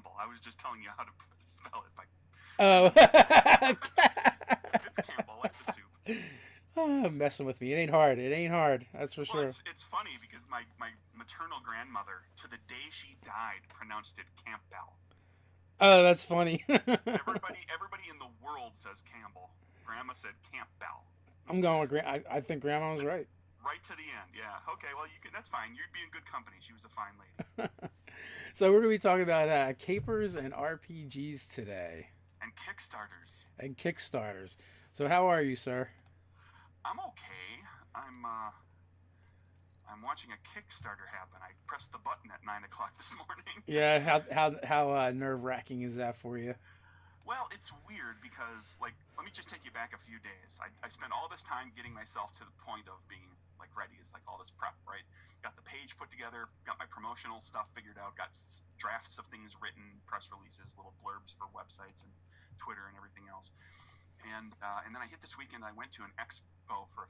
Campbell. I was just telling you how to spell it. Oh. It's Campbell, like the soup. Oh, messing with me. It ain't hard. It ain't hard. That's for Well, sure. it's funny because my maternal grandmother, to the day she died, pronounced it Campbell. Oh, that's funny. Everybody in the world says Campbell. Grandma said Campbell. I'm going with I think Grandma was To, right. right to the end. Yeah. Okay. Well, you can. That's fine. You'd be in good company. She was a fine lady. So we're gonna be talking about capers and RPGs today, And Kickstarters. and Kickstarters. So how are you, sir? I'm okay. I'm uh, I'm watching a Kickstarter happen. I pressed the button at 9 o'clock this morning. Yeah. How nerve wracking is that for you? Well, it's weird because, like, let me just take you back a few days. I spent all this time getting myself to the point of being, like, ready. It's like all this prep, right? Got the page put together, got my promotional stuff figured out, got drafts of things written, press releases, little blurbs for websites and Twitter and everything else. And then I hit this weekend. I went to an expo for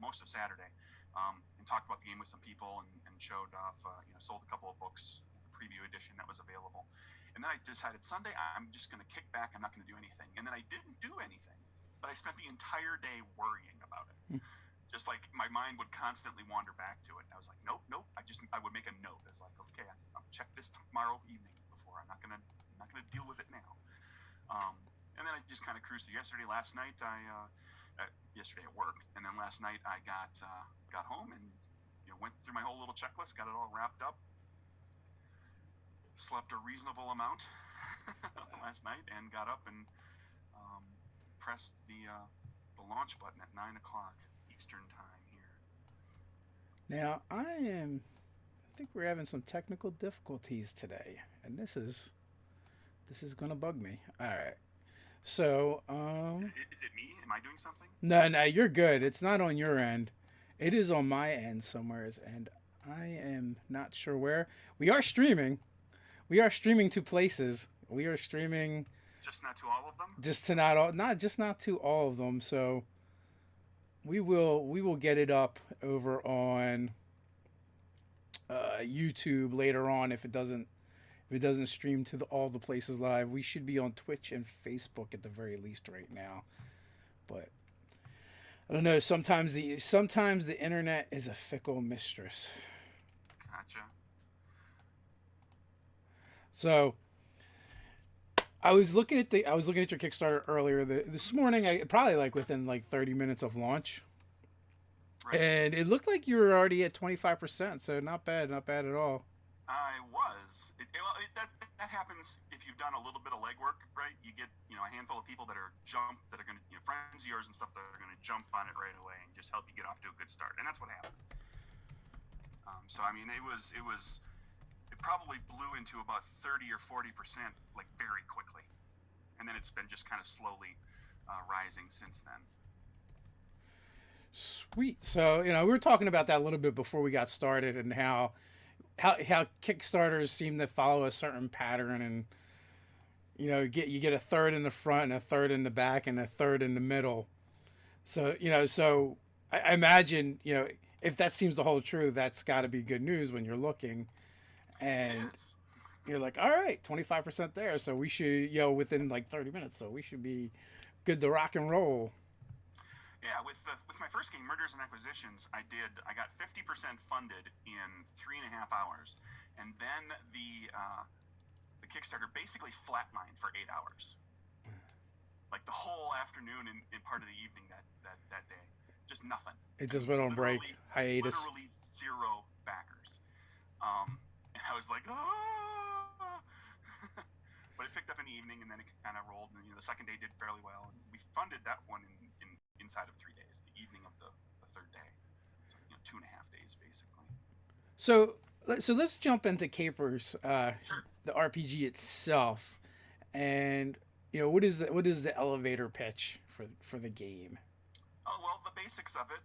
most of Saturday, and talked about the game with some people and showed off. Sold a couple of books, the preview edition that was available. And then I decided Sunday I'm just going to kick back. I'm not going to do anything. And then I didn't do anything, but I spent the entire day worrying about it. Just like my mind would constantly wander back to it. And I was like, nope, nope. I would make a note. It's like, okay, I'll check this tomorrow evening before. I'm not gonna deal with it now. And then I just kind of cruised through yesterday. Last night yesterday at work, and then last night I got home and went through my whole little checklist, got it all wrapped up, slept a reasonable amount last night, and got up and pressed the launch button at 9 o'clock Eastern time here. Now I think we're having some technical difficulties today, and this is gonna bug me. All right. So Is it me? Am I doing something? no, you're good. It's not on your end. It is on my end somewheres, and I am not sure where. We are streaming. We are streaming to places. We are streaming Just not to all of them? just to not to all of them. So we will get it up over on YouTube later on if it doesn't stream to all the places live. We should be on Twitch and Facebook at the very least right now. But I don't know. Sometimes the internet is a fickle mistress. Gotcha. So I was looking at your Kickstarter earlier this morning. I probably like within like 30 minutes of launch, Right. and it looked like you were already at 25%. So not bad at all. I was. That happens if you've done a little bit of legwork, right? You get a handful of people that are going to friends of yours and stuff that are going to jump on it right away and just help you get off to a good start, and that's what happened. So I mean, it probably blew into about 30 or 40% like very quickly, and then it's been just kind of slowly rising since then. Sweet. So we were talking about that a little bit before we got started, and how Kickstarters seem to follow a certain pattern, and you get a third in the front and a third in the back and a third in the middle. So I imagine if that seems to hold true, that's got to be good news when you're looking, It and is. you're like, all right, 25% there, so we should within like 30 minutes, so we should be good to rock and roll. Yeah, with my first game, Murders and Acquisitions, I got 50% funded in 3.5 hours, and then the Kickstarter basically flatlined for 8 hours, like the whole afternoon and part of the evening that day, just nothing. It I just mean, went on break hiatus. literally zero backers, and I was like, ah. But it picked up in the evening, and then it kind of rolled. And the second day did fairly well, and we funded that one in inside of 3 days, the evening of the third day. So 2.5 days basically. So let's jump into Capers, Sure. the RPG itself, and what is the elevator pitch for the game? Oh well, the basics of it.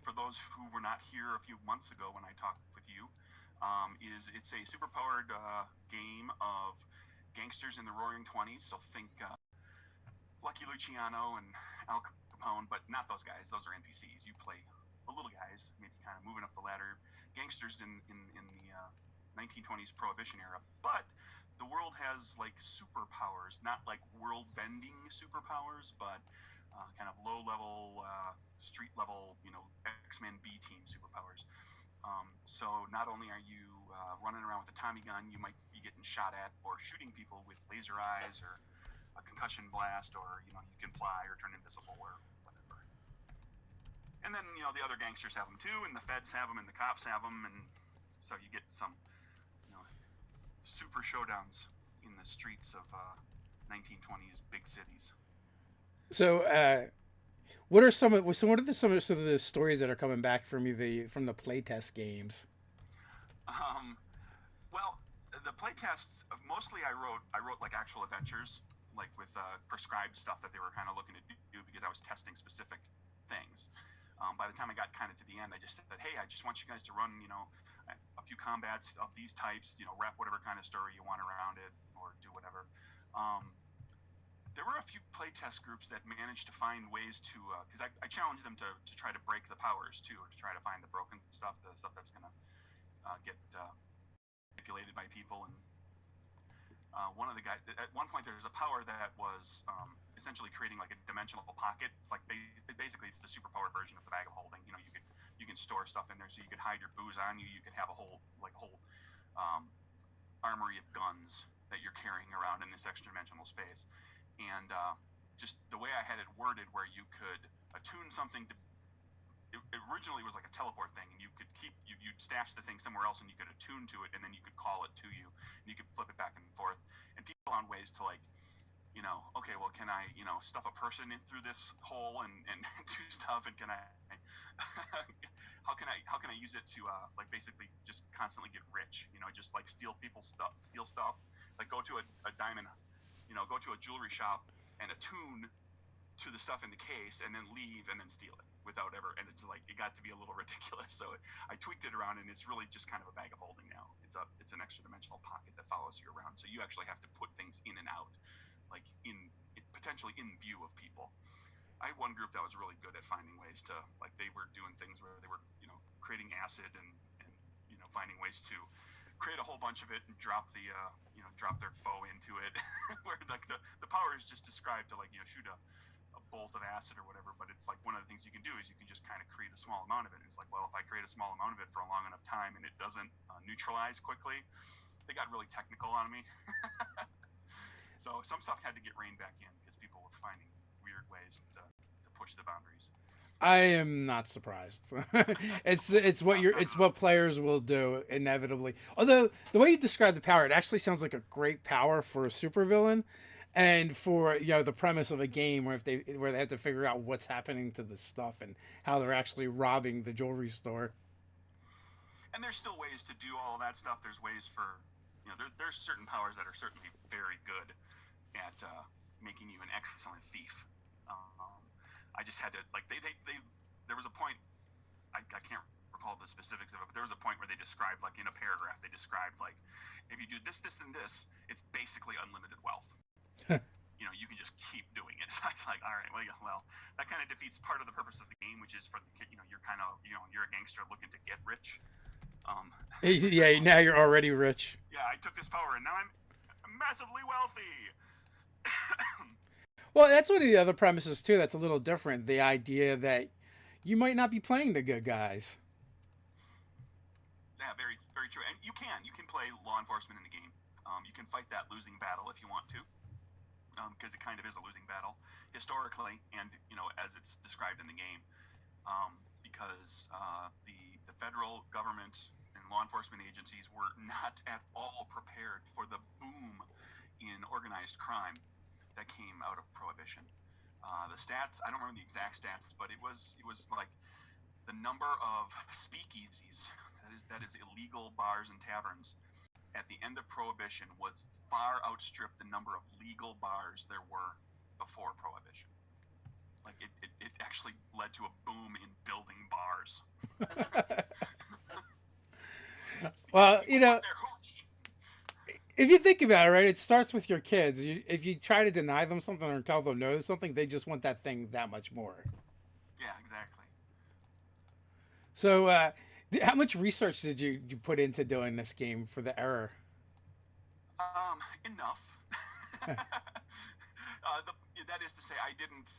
For those who were not here a few months ago when I talked with you, is it's a superpowered game of gangsters in the Roaring Twenties. So think Lucky Luciano and Al Capone, but not those guys. Those are NPCs. You play the little guys, maybe kind of moving up the ladder, gangsters in the 1920s Prohibition era. But the world has like superpowers, not like world-bending superpowers, but kind of low-level, street-level, X-Men B-team superpowers. So not only are you running around with a Tommy gun, you might be getting shot at or shooting people with laser eyes or a concussion blast, or you can fly or turn invisible or whatever. And then the other gangsters have them too, and the feds have them, and the cops have them, and so you get some super showdowns in the streets of 1920s big cities. So, what are some of the stories that are coming back from the playtest games? Well, the playtests mostly I wrote like actual adventures, like with prescribed stuff that they were kind of looking to do because I was testing specific things. By the time I got kind of to the end, I just said, hey, I just want you guys to run, a few combats of these types, wrap whatever kind of story you want around it or do whatever. There were a few playtest groups that managed to find ways to, because I challenged them to try to break the powers too, or to try to find the broken stuff, the stuff that's going to get manipulated by people. And one of the guys, at one point, there was a power that was essentially creating like a dimensional pocket. It's like basically it's the superpowered version of the bag of holding. You can store stuff in there, so you could hide your booze on you. You could have a whole armory of guns that you're carrying around in this extra dimensional space. And just the way I had it worded, where you could attune something to. It originally was like a teleport thing, and you could you'd stash the thing somewhere else, and you could attune to it, and then you could call it to you, and you could flip it back and forth. And people found ways to okay, well, can I stuff a person in through this hole and do stuff, and can I how can I use it to basically just constantly get rich, just like steal stuff, like go to a diamond, go to a jewelry shop and attune to the stuff in the case, and then leave and then steal it without ever. And it's like it got to be a little ridiculous, so I tweaked it around, and it's really just kind of a bag of holding now. It's an extra dimensional pocket that follows you around, so you actually have to put things in and out, like potentially in view of people. I had one group that was really good at finding ways to, like, they were doing things where they were creating acid and finding ways to create a whole bunch of it and drop their foe into it. Where like the power is just described to shoot a bolt of acid or whatever, but it's like one of the things you can do is you can just kind of create a small amount of it. It's like, well, if I create a small amount of it for a long enough time and it doesn't neutralize quickly, they got really technical on me. So some stuff had to get reined back in because people were finding weird ways to push the boundaries. I am not surprised. it's what players will do inevitably. Although the way you describe the power, it actually sounds like a great power for a supervillain, and for the premise of a game where they have to figure out what's happening to the stuff and how they're actually robbing the jewelry store. And there's still ways to do all of that stuff. There's ways for there's certain powers that are certainly very good at making you an excellent thief. I just had to there was a point, I can't recall the specifics of it, but there was a point where they described, like in a paragraph, they described like, if you do this, this, and this, it's basically unlimited wealth. You can just keep doing it. So I was like, all right, well, that kind of defeats part of the purpose of the game, which is for the kid, you're kind of, you're a gangster looking to get rich. Yeah, now you're already rich. Yeah, I took this power and now I'm massively wealthy. Well, that's one of the other premises too. That's a little different. The idea that you might not be playing the good guys. Yeah, very, very true. And you can play law enforcement in the game. You can fight that losing battle if you want to, because it kind of is a losing battle historically, and as it's described in the game, because the federal government and law enforcement agencies were not at all prepared for the boom in organized crime that came out of Prohibition. The stats, I don't remember the exact stats, but it was like the number of speakeasies, that is illegal bars and taverns, at the end of Prohibition was far outstripped the number of legal bars there were before Prohibition. Like it actually led to a boom in building bars. Well, if you think about it, right, it starts with your kids. If you try to deny them something or tell them no to something, they just want that thing that much more. Yeah, exactly. So, how much research did you put into doing this game for the error? Enough. That is to say, I didn't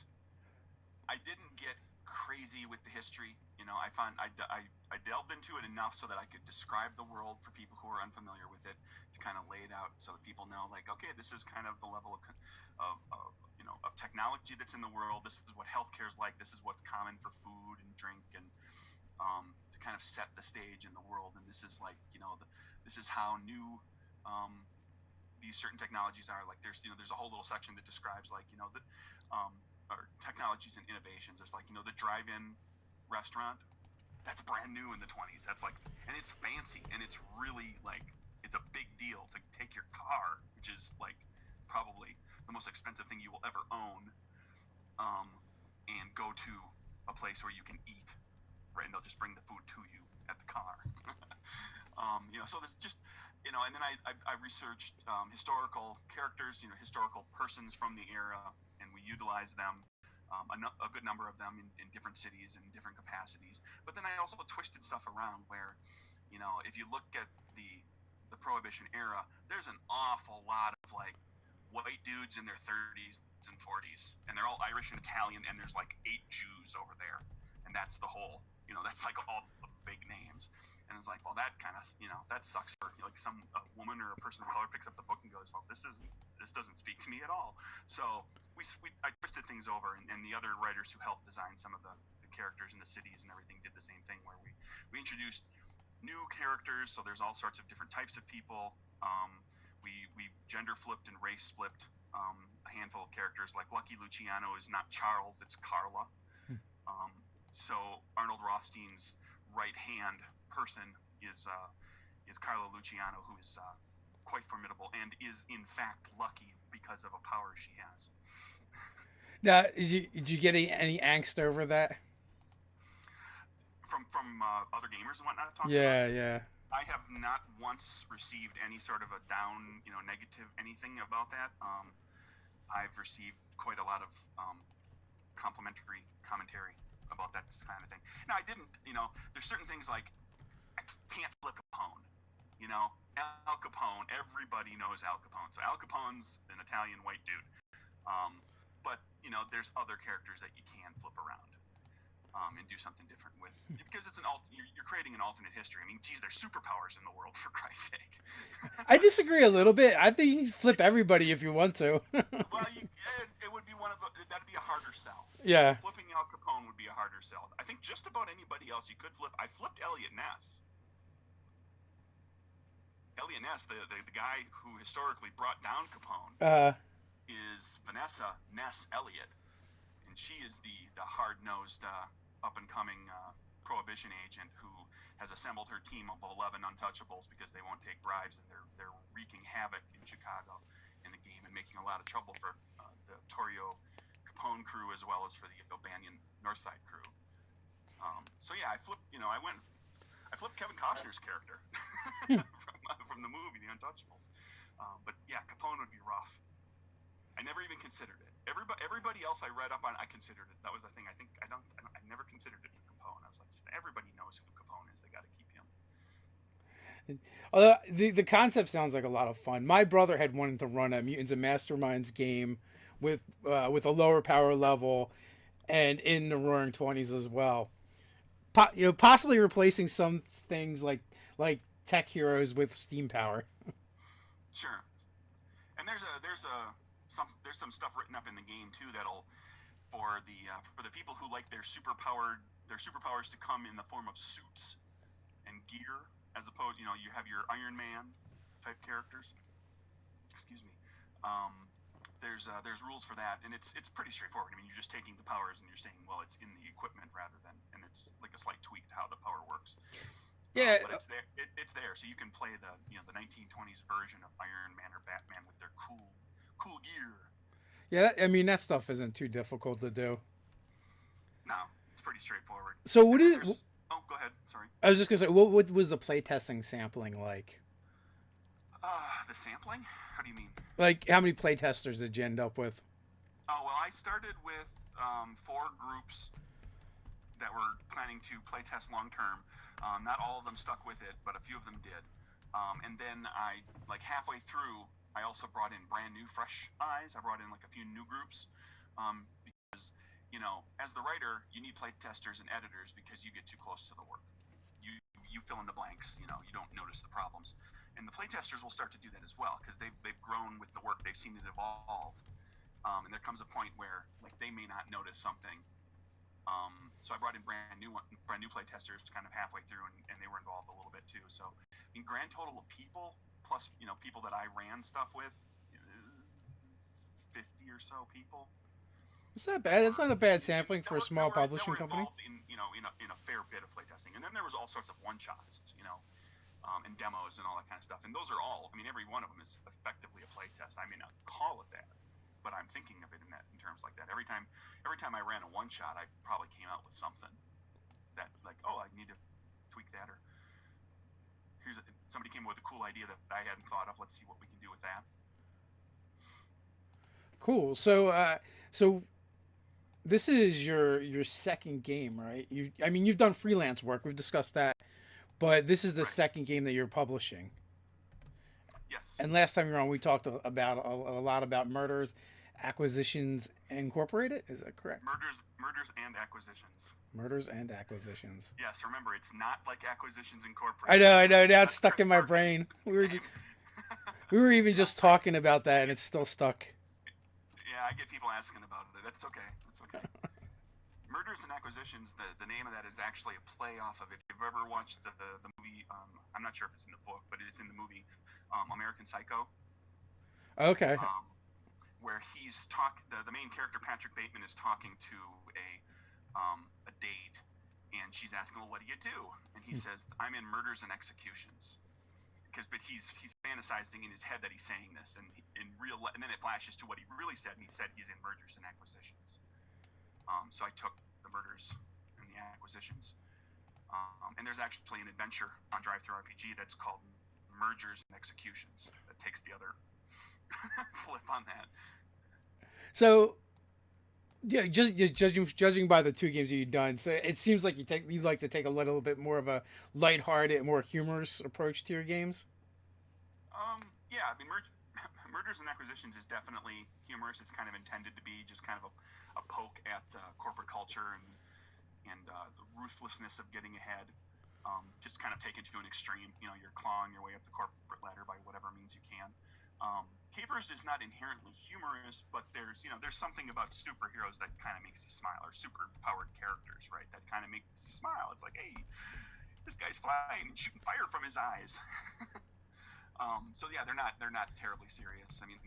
get crazy with the history. I delved into it enough so that I could describe the world for people who are unfamiliar with it, to kind of lay it out so that people know, like, okay, this is kind of the level of technology that's in the world. This is what healthcare is like. This is what's common for food and drink, and to kind of set the stage in the world. And this is like, this is how new these certain technologies are. Like, there's a whole little section that describes, like, or technologies and innovations. There's, like, the drive-in restaurant. That's brand new in the 20s. That's like, and it's fancy, and it's really, like, it's a big deal to take your car, which is, like, probably the most expensive thing you will ever own, and go to a place where you can eat, right? And they'll just bring the food to you at the car. So there's just, and then I researched historical characters, historical persons from the era, and we utilize them, a good number of them in different cities and different capacities. But then I also twisted stuff around where, if you look at the Prohibition era, there's an awful lot of, like, white dudes in their 30s and 40s, and they're all Irish and Italian, and there's like 8 Jews over there, and that's the whole, that's like all the big names. And it's like, well, that kind of, that sucks for, like, some woman or a person of color picks up the book and goes, well, this doesn't speak to me at all. So I twisted things over, and the other writers who helped design some of the characters and the cities and everything did the same thing, where we introduced new characters. So there's all sorts of different types of people. We gender flipped and race flipped a handful of characters. Like Lucky Luciano is not Charles, it's Carla. So Arnold Rothstein's right hand person is Carla Luciano, who is quite formidable and is in fact lucky because of a power she has. Now, did you get any angst over that? From other gamers and whatnot talking Yeah, about it? yeah. I have not once received any sort of a down, negative anything about that. I've received quite a lot of complimentary commentary about that kind of thing. Now, I didn't, there's certain things like I can't flip Capone. Al Capone, everybody knows Al Capone. So Al Capone's an Italian white dude. But, there's other characters that you can flip around and do something different with, because it's you're creating an alternate history. I mean, geez, there's superpowers in the world, for Christ's sake. I disagree a little bit. I think you can flip everybody if you want to. Well, it would be that'd be a harder sell. Yeah. Flipping Al Capone would be a harder sell. I think just about anybody else you could flip. I flipped Elliot Ness. Elliot Ness, the guy who historically brought down Capone, is Vanessa Ness Elliott, and she is the hard-nosed, up-and-coming Prohibition agent who has assembled her team of 11 untouchables because they won't take bribes, and they're wreaking havoc in Chicago in the game and making a lot of trouble for the Torrio Capone crew as well as for the O'Banion Northside crew. So yeah, I flipped Kevin Costner's character from the movie The Untouchables. But yeah, Capone would be rough. I never even considered it. Everybody else I read up on, I considered it. That was the thing. I never considered it for Capone. I was like, just everybody knows who Capone is. They got to keep him. Although the concept sounds like a lot of fun. My brother had wanted to run a Mutants and Masterminds game with a lower power level, and in the Roaring Twenties as well. Possibly replacing some things like tech heroes with steam power. Sure. And there's some stuff written up in the game too that'll for the people who like their superpowers to come in the form of suits and gear, as opposed, you have your Iron Man type characters. Excuse me. There's rules for that, and it's pretty straightforward. I mean, you're just taking the powers and you're saying, well, it's in the equipment rather than, and it's like a slight tweak to how the power works. Yeah, but it's there. It's there, so you can play the 1920s version of Iron Man or Batman with their cool gear. Yeah, I mean, that stuff isn't too difficult to do. No, it's pretty straightforward. So what is? Oh, go ahead. Sorry. I was just gonna say, what was the playtesting sampling like? The sampling? How do you mean? Like, how many playtesters did you end up with? Oh, well, I started with 4 groups that were planning to playtest long term. Not all of them stuck with it, but a few of them did. And then I, like halfway through, I also brought in brand new, fresh eyes. I brought in like a few new groups, because as the writer, you need play testers and editors because you get too close to the work. You fill in the blanks. You don't notice the problems, and the play testers will start to do that as well because they've grown with the work. They've seen it evolve, and there comes a point where like they may not notice something. So I brought in brand new play testers kind of halfway through, and they were involved a little bit too. So in grand total of people plus people that I ran stuff with, 50 or so people. It's not bad. It's not a bad sampling for a small publishing company. Involved in a fair bit of playtesting, and then there was all sorts of one shots, and demos and all that kind of stuff. And those are all. I mean, every one of them is effectively a playtest. I may not call it that, but I'm thinking of it in terms like that. Every time I ran a one shot, I probably came out with something that like, oh, I need to tweak that, or somebody came up with a cool idea that I hadn't thought of. Let's see what we can do with that. Cool. So this is your second game, right? You've done freelance work. We've discussed that, but this is the second game that you're publishing. Yes. And last time you were on, we talked about a lot about Murders, Acquisitions Incorporated. Is that correct? Murders and Acquisitions. Murders and Acquisitions. Yes. Remember, it's not like Acquisitions Incorporated. I know. Now it's stuck in my brain. We were even just talking about that, and it's still stuck. Yeah, I get people asking about it. That's okay. Murders and Acquisitions, the name of that is actually a play off of, if you've ever watched the movie, I'm not sure if it's in the book, but it's in the movie, American Psycho. Okay. Where the main character, Patrick Bateman, is talking to a date, and she's asking, well, what do you do? And he says, I'm in Murders and Executions. But he's fantasizing in his head that he's saying this, and and then it flashes to what he really said, and he said he's in Murders and Acquisitions. So I took the Murders and the Acquisitions, and there's actually an adventure on Drive-Thru RPG that's called Mergers and Executions that takes the other flip on that. So, yeah, just judging by the two games that you've done, so it seems like you like to take a little bit more of a lighthearted, more humorous approach to your games. Yeah, I mean, Murders and Acquisitions is definitely humorous. It's kind of intended to be just kind of a poke at corporate culture and the ruthlessness of getting ahead. Just kind of taken to an extreme. You're clawing your way up the corporate ladder by whatever means you can. CAPERS is not inherently humorous, but there's something about superheroes that kind of makes you smile, or super-powered characters, right? That kind of makes you smile. It's like, hey, this guy's flying and shooting fire from his eyes. So yeah, they're not terribly serious. I mean,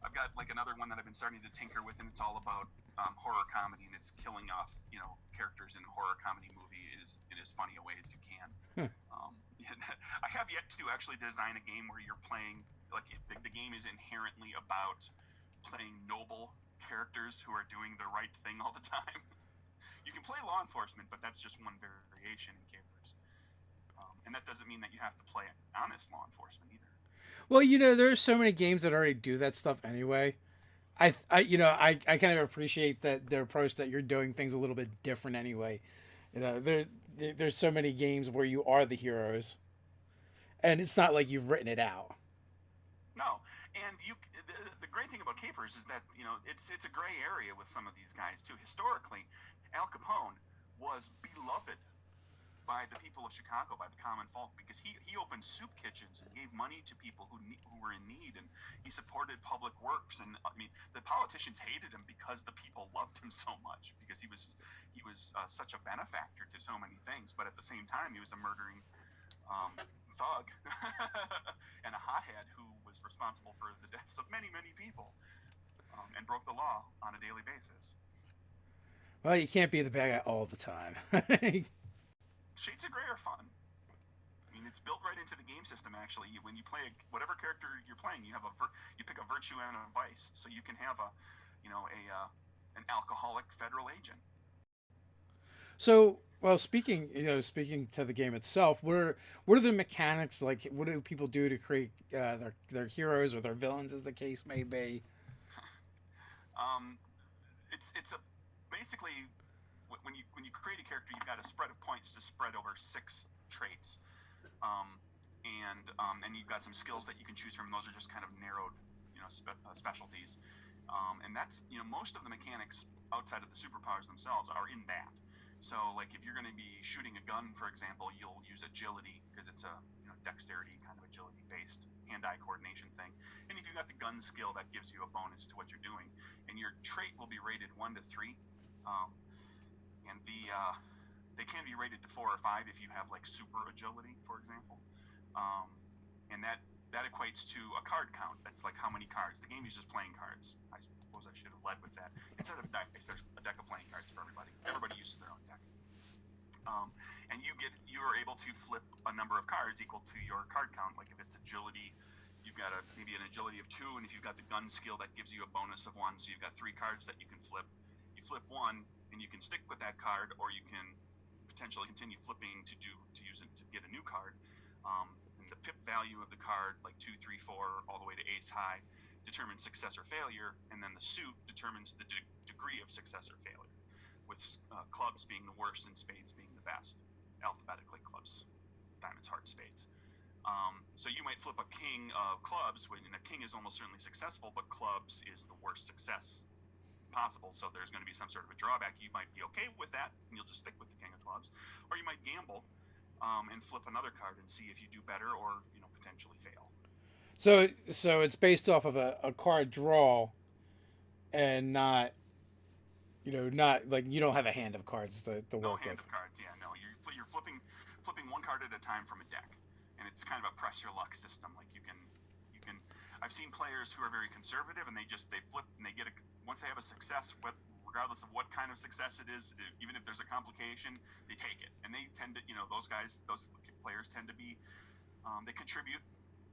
I've got like another one that I've been starting to tinker with, and it's all about horror comedy, and it's killing off characters in a horror comedy movie in as funny a way as you can. I have yet to actually design a game where you're playing like the game is inherently about playing noble characters who are doing the right thing all the time. You can play law enforcement, but that's just one variation in CAPERS. And that doesn't mean that you have to play honest law enforcement either. Well, there's so many games that already do that stuff anyway. I kind of appreciate that their approach, that you're doing things a little bit different anyway. There's so many games where you are the heroes, and it's not like you've written it out. No, and the great thing about CAPERS is that it's a gray area with some of these guys too. Historically, Al Capone was beloved by the people of Chicago, by the common folk, because he opened soup kitchens and gave money to people who were in need, and he supported public works. And I mean, the politicians hated him because the people loved him so much, because he was such a benefactor to so many things. But at the same time, he was a murdering thug and a hothead who was responsible for the deaths of many people, and broke the law on a daily basis. Well, you can't be the bad guy all the time. Shades of Grey are fun. I mean, it's built right into the game system. Actually, when you play whatever character you're playing, you pick a virtue and a vice, so you can have an alcoholic federal agent. So, well, speaking to the game itself, what are the mechanics like? What do people do to create their heroes or their villains, as the case may be? It's basically when you create a character, you've got a spread of points to spread over 6 traits. and you've got some skills that you can choose from. Those are just kind of narrowed, specialties. And that's, most of the mechanics outside of the superpowers themselves are in that. So, like, if you're going to be shooting a gun, for example, you'll use agility because it's a dexterity kind of agility-based hand-eye coordination thing. And if you've got the gun skill, that gives you a bonus to what you're doing. And your trait will be rated 1 to 3, and they can be rated to 4 or 5 if you have like super agility, for example. And that equates to a card count. That's like how many cards. The game uses playing cards. I suppose I should have led with that. Instead of dice, there's a deck of playing cards for everybody. Everybody uses their own deck. And you are able to flip a number of cards equal to your card count. Like if it's agility, you've got maybe an agility of 2, and if you've got the gun skill, that gives you a bonus of 1. So you've got 3 cards that you can flip. You flip 1, and you can stick with that card, or you can potentially continue flipping to use it to get a new card. And the pip value of the card, like 2, 3, 4, all the way to ace high, determines success or failure, and then the suit determines the degree of success or failure, with clubs being the worst and spades being the best, alphabetically clubs, diamonds, hearts, spades. So you might flip a king of clubs, when a king is almost certainly successful, but clubs is the worst success possible, so there's going to be some sort of a drawback. You might be okay with that, and you'll just stick with the king of clubs, or you might gamble and flip another card and see if you do better or potentially fail. So it's based off of a card draw, and not like you don't have a hand of cards to work with. No hand of cards, yeah, no. You're flipping one card at a time from a deck, and it's kind of a press your luck system. Like you can. I've seen players who are very conservative, and they flip and they once they have a success, regardless of what kind of success it is, even if there's a complication, they take it, and they tend to, those players tend to be, they contribute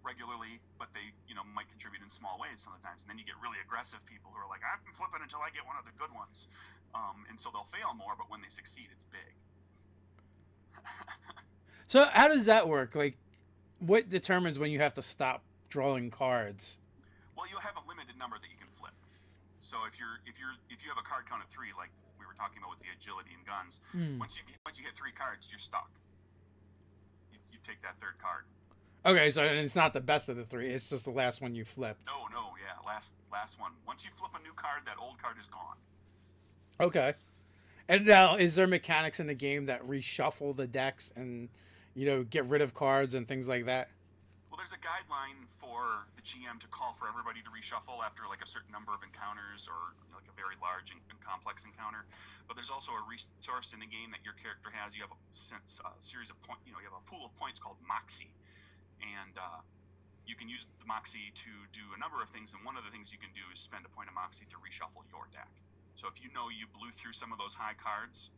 regularly, but they, might contribute in small ways sometimes, and then you get really aggressive people who are like, I'm flipping until I get one of the good ones, and so they'll fail more, but when they succeed, it's big. So how does that work? Like, what determines when you have to stop drawing cards? Well, you'll have a limited number that you can flip. So if you have a card count of 3, like we were talking about with the agility and guns, once you hit 3 cards, you're stuck. You take that 3rd card. Okay, so it's not the best of the 3; it's just the last one you flipped. No, yeah, last one. Once you flip a new card, that old card is gone. Okay. And now, is there mechanics in the game that reshuffle the decks and get rid of cards and things like that? Well, there's a guideline for the GM to call for everybody to reshuffle after like a certain number of encounters, or like a very large and complex encounter. But there's also a resource in the game that your character has. You have a series of points. You have a pool of points called Moxie, and you can use the Moxie to do a number of things. And one of the things you can do is spend a point of Moxie to reshuffle your deck. So if you blew through some of those high cards,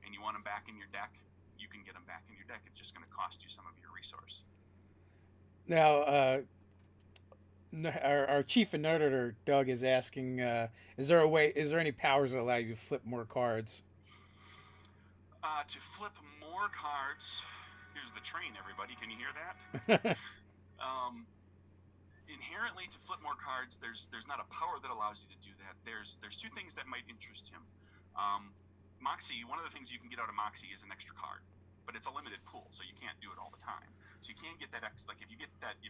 and you want them back in your deck, you can get them back in your deck. It's just going to cost you some of your resource. Now, our chief and nerdator Doug is asking: Is there any powers that allow you to flip more cards? To flip more cards, here's the train. Everybody, can you hear that? Inherently, to flip more cards, there's not a power that allows you to do that. There's 2 things that might interest him. Moxie. One of the things you can get out of Moxie is an extra card, but it's a limited pool, so you can't do it all the time. So you can't get that extra. Like if you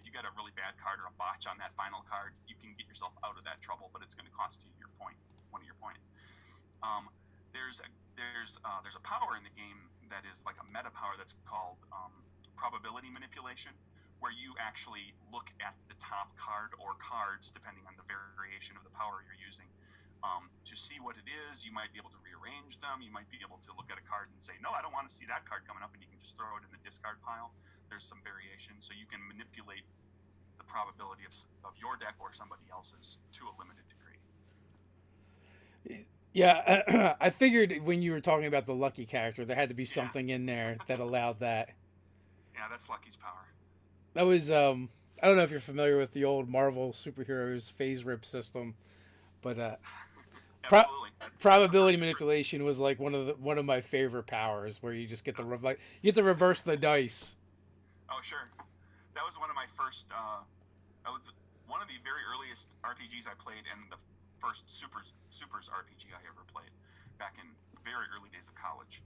got a really bad card or a botch on that final card, you can get yourself out of that trouble, but it's going to cost you one of your points. There's a power in the game that is like a meta power that's called probability manipulation, where you actually look at the top card or cards, depending on the variation of the power you're using, to see what it is. You might be able to rearrange them. You might be able to look at a card and say, no, I don't want to see that card coming up, and you can just throw it in the discard pile. There's some variation, so you can manipulate the probability of your deck or somebody else's to a limited degree. Yeah, I figured when you were talking about the lucky character, there had to be something in there that allowed that. Yeah, that's Lucky's power. That was I don't know if you're familiar with the old Marvel superheroes phase rip system, but probability manipulation was like one of my favorite powers, where you just get to reverse the dice. Oh, sure. That was one of my first. That was one of the very earliest RPGs I played, and the first Supers RPG I ever played back in very early days of college.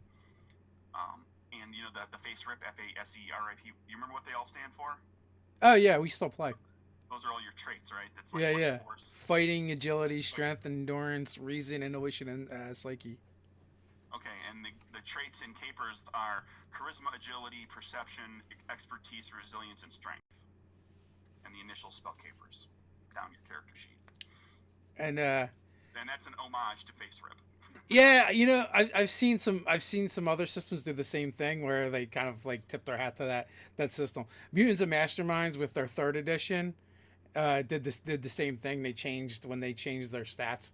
and the face rip, FASERIP. You remember what they all stand for? Oh yeah, we still play. Those are all your traits, right? That's like Yeah, what yeah. force. Fighting, agility, strength, endurance, reason, intuition, and psyche. Okay, and the traits in CAPERS are charisma, agility, perception, expertise, resilience, and strength. And the initial spell CAPERS down your character sheet. And that's an homage to face rip. yeah, I've seen some other systems do the same thing where they kind of like tip their hat to that system. Mutants and Masterminds with their third edition did the same thing. They changed when they changed their stats.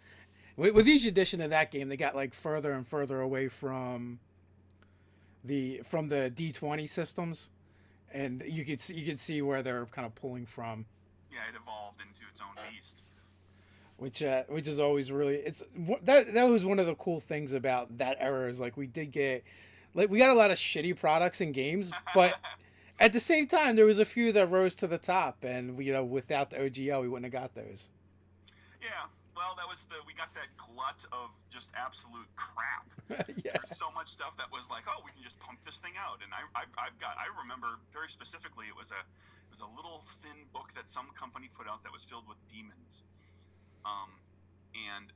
With each edition of that game, they got like further and further away from the D20 systems, and you could see where they're kind of pulling from. Yeah, it evolved into its own beast. Which is always really that was one of the cool things about that era is like we got a lot of shitty products and games, but at the same time there was a few that rose to the top, and without the OGL we wouldn't have got those. Yeah, well, we got that glut of just absolute crap. Yeah. There's so much stuff that was like, oh, we can just pump this thing out, and I remember very specifically it was a little thin book that some company put out that was filled with demons. And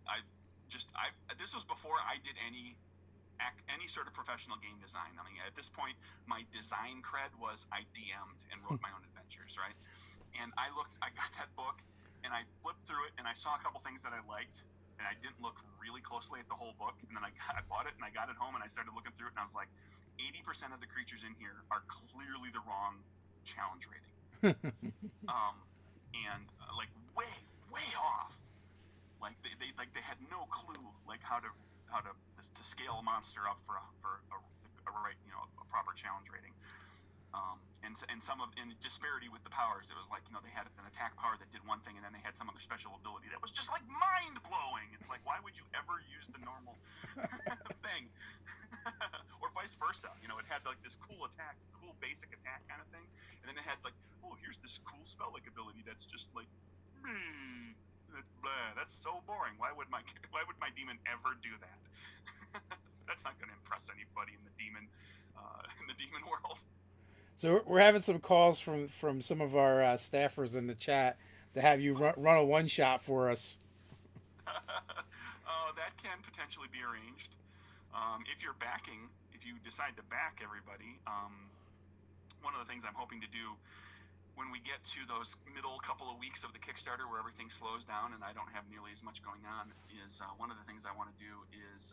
this was before I did any sort of professional game design. I mean, at this point, my design cred was I DM'd and wrote my own adventures, right? And I got that book, and I flipped through it, and I saw a couple things that I liked, and I didn't look really closely at the whole book, and then I bought it, and I got it home, and I started looking through it, and I was like, 80% of the creatures in here are clearly the wrong challenge rating. And like way off. Like they had no clue like how to scale a monster up for a right a proper challenge rating. And some of in disparity with the powers, it was like they had an attack power that did one thing, and then they had some other special ability that was just like mind blowing. It's like, why would you ever use the normal thing? Or vice versa. It had like this cool basic attack kind of thing, and then it had like, oh, here's this cool spell like ability that's just like me. Blah, that's so boring. Why would my demon ever do that? That's not going to impress anybody in the demon world. So we're having some calls from some of our staffers in the chat to have you run a one shot for us. That can potentially be arranged. If you decide to back everybody, one of the things I'm hoping to do when we get to those middle couple of weeks of the Kickstarter where everything slows down and I don't have nearly as much going on is one of the things I want to do is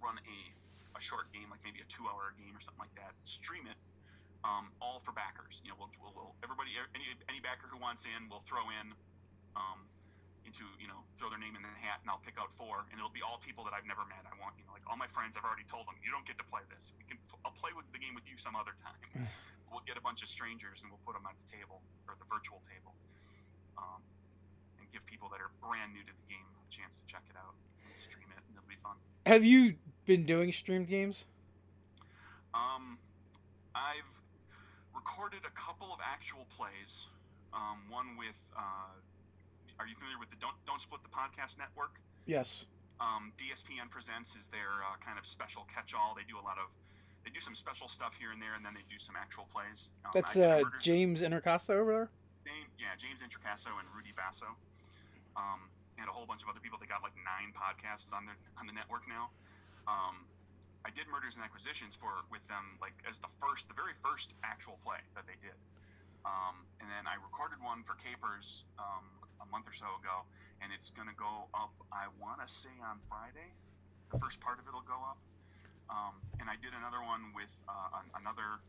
run a short game, like maybe a 2-hour game or something like that, stream it, all for backers. We'll everybody, any backer who wants in, we'll throw in throw their name in the hat, and I'll pick out 4, and it'll be all people that I've never met. I want, like all my friends, I've already told them, you don't get to play this. I'll play with the game with you some other time. We'll get a bunch of strangers and we'll put them at the table, or the virtual table, and give people that are brand new to the game a chance to check it out and stream it, and it'll be fun. Have you been doing streamed games? I've recorded a couple of actual plays. One with, are you familiar with the Don't Split the Podcast Network? Yes. DSPN Presents is their kind of special catch-all. They do some special stuff here and there, and then they do some actual plays. That's James Intercasto over there? James Introcaso and Rudy Basso. And a whole bunch of other people. They got like 9 podcasts on the network now. I did Murders and Acquisitions with them like as the very first actual play that they did. And then I recorded one for CAPERS a month or so ago, and it's going to go up, I want to say on Friday. The first part of it will go up. And I did another one with another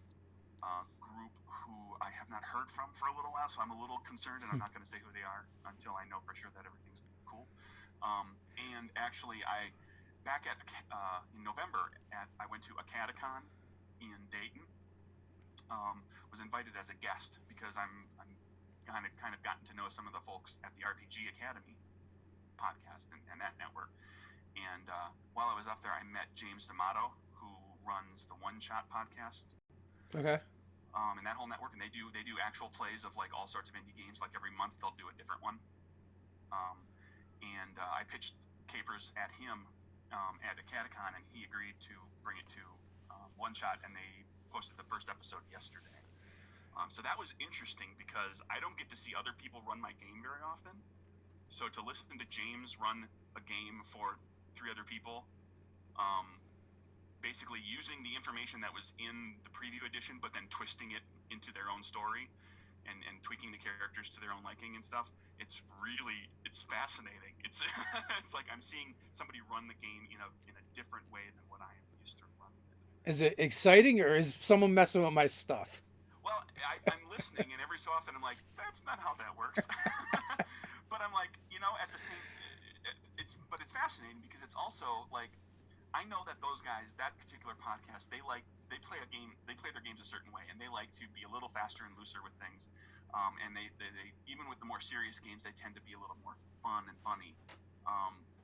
group who I have not heard from for a little while, so I'm a little concerned, and I'm not going to say who they are until I know for sure that everything's cool. And actually, in November, I went to a Catacon in Dayton. Was invited as a guest because I'm kind of gotten to know some of the folks at the RPG Academy podcast and that network. And while I was up there, I met James D'Amato, who runs the One Shot podcast. Okay. And that whole network, and they do actual plays of like all sorts of indie games. Like every month, they'll do a different one. And I pitched CAPERS at him at the Catacon, and he agreed to bring it to one shot, and they posted the first episode yesterday. So that was interesting because I don't get to see other people run my game very often. So to listen to James run a game for 3 other people, basically using the information that was in the preview edition, but then twisting it into their own story and tweaking the characters to their own liking and stuff. It's fascinating. It's it's like I'm seeing somebody run the game in a different way than what I am used to running it. Is it exciting, or is someone messing with my stuff? Well, I'm listening, and every so often I'm like, that's not how that works. But I'm like, at the same, it's fascinating because it's also like, I know that those guys, that particular podcast, they play their games a certain way, and they like to be a little faster and looser with things. And they even with the more serious games, they tend to be a little more fun and funny,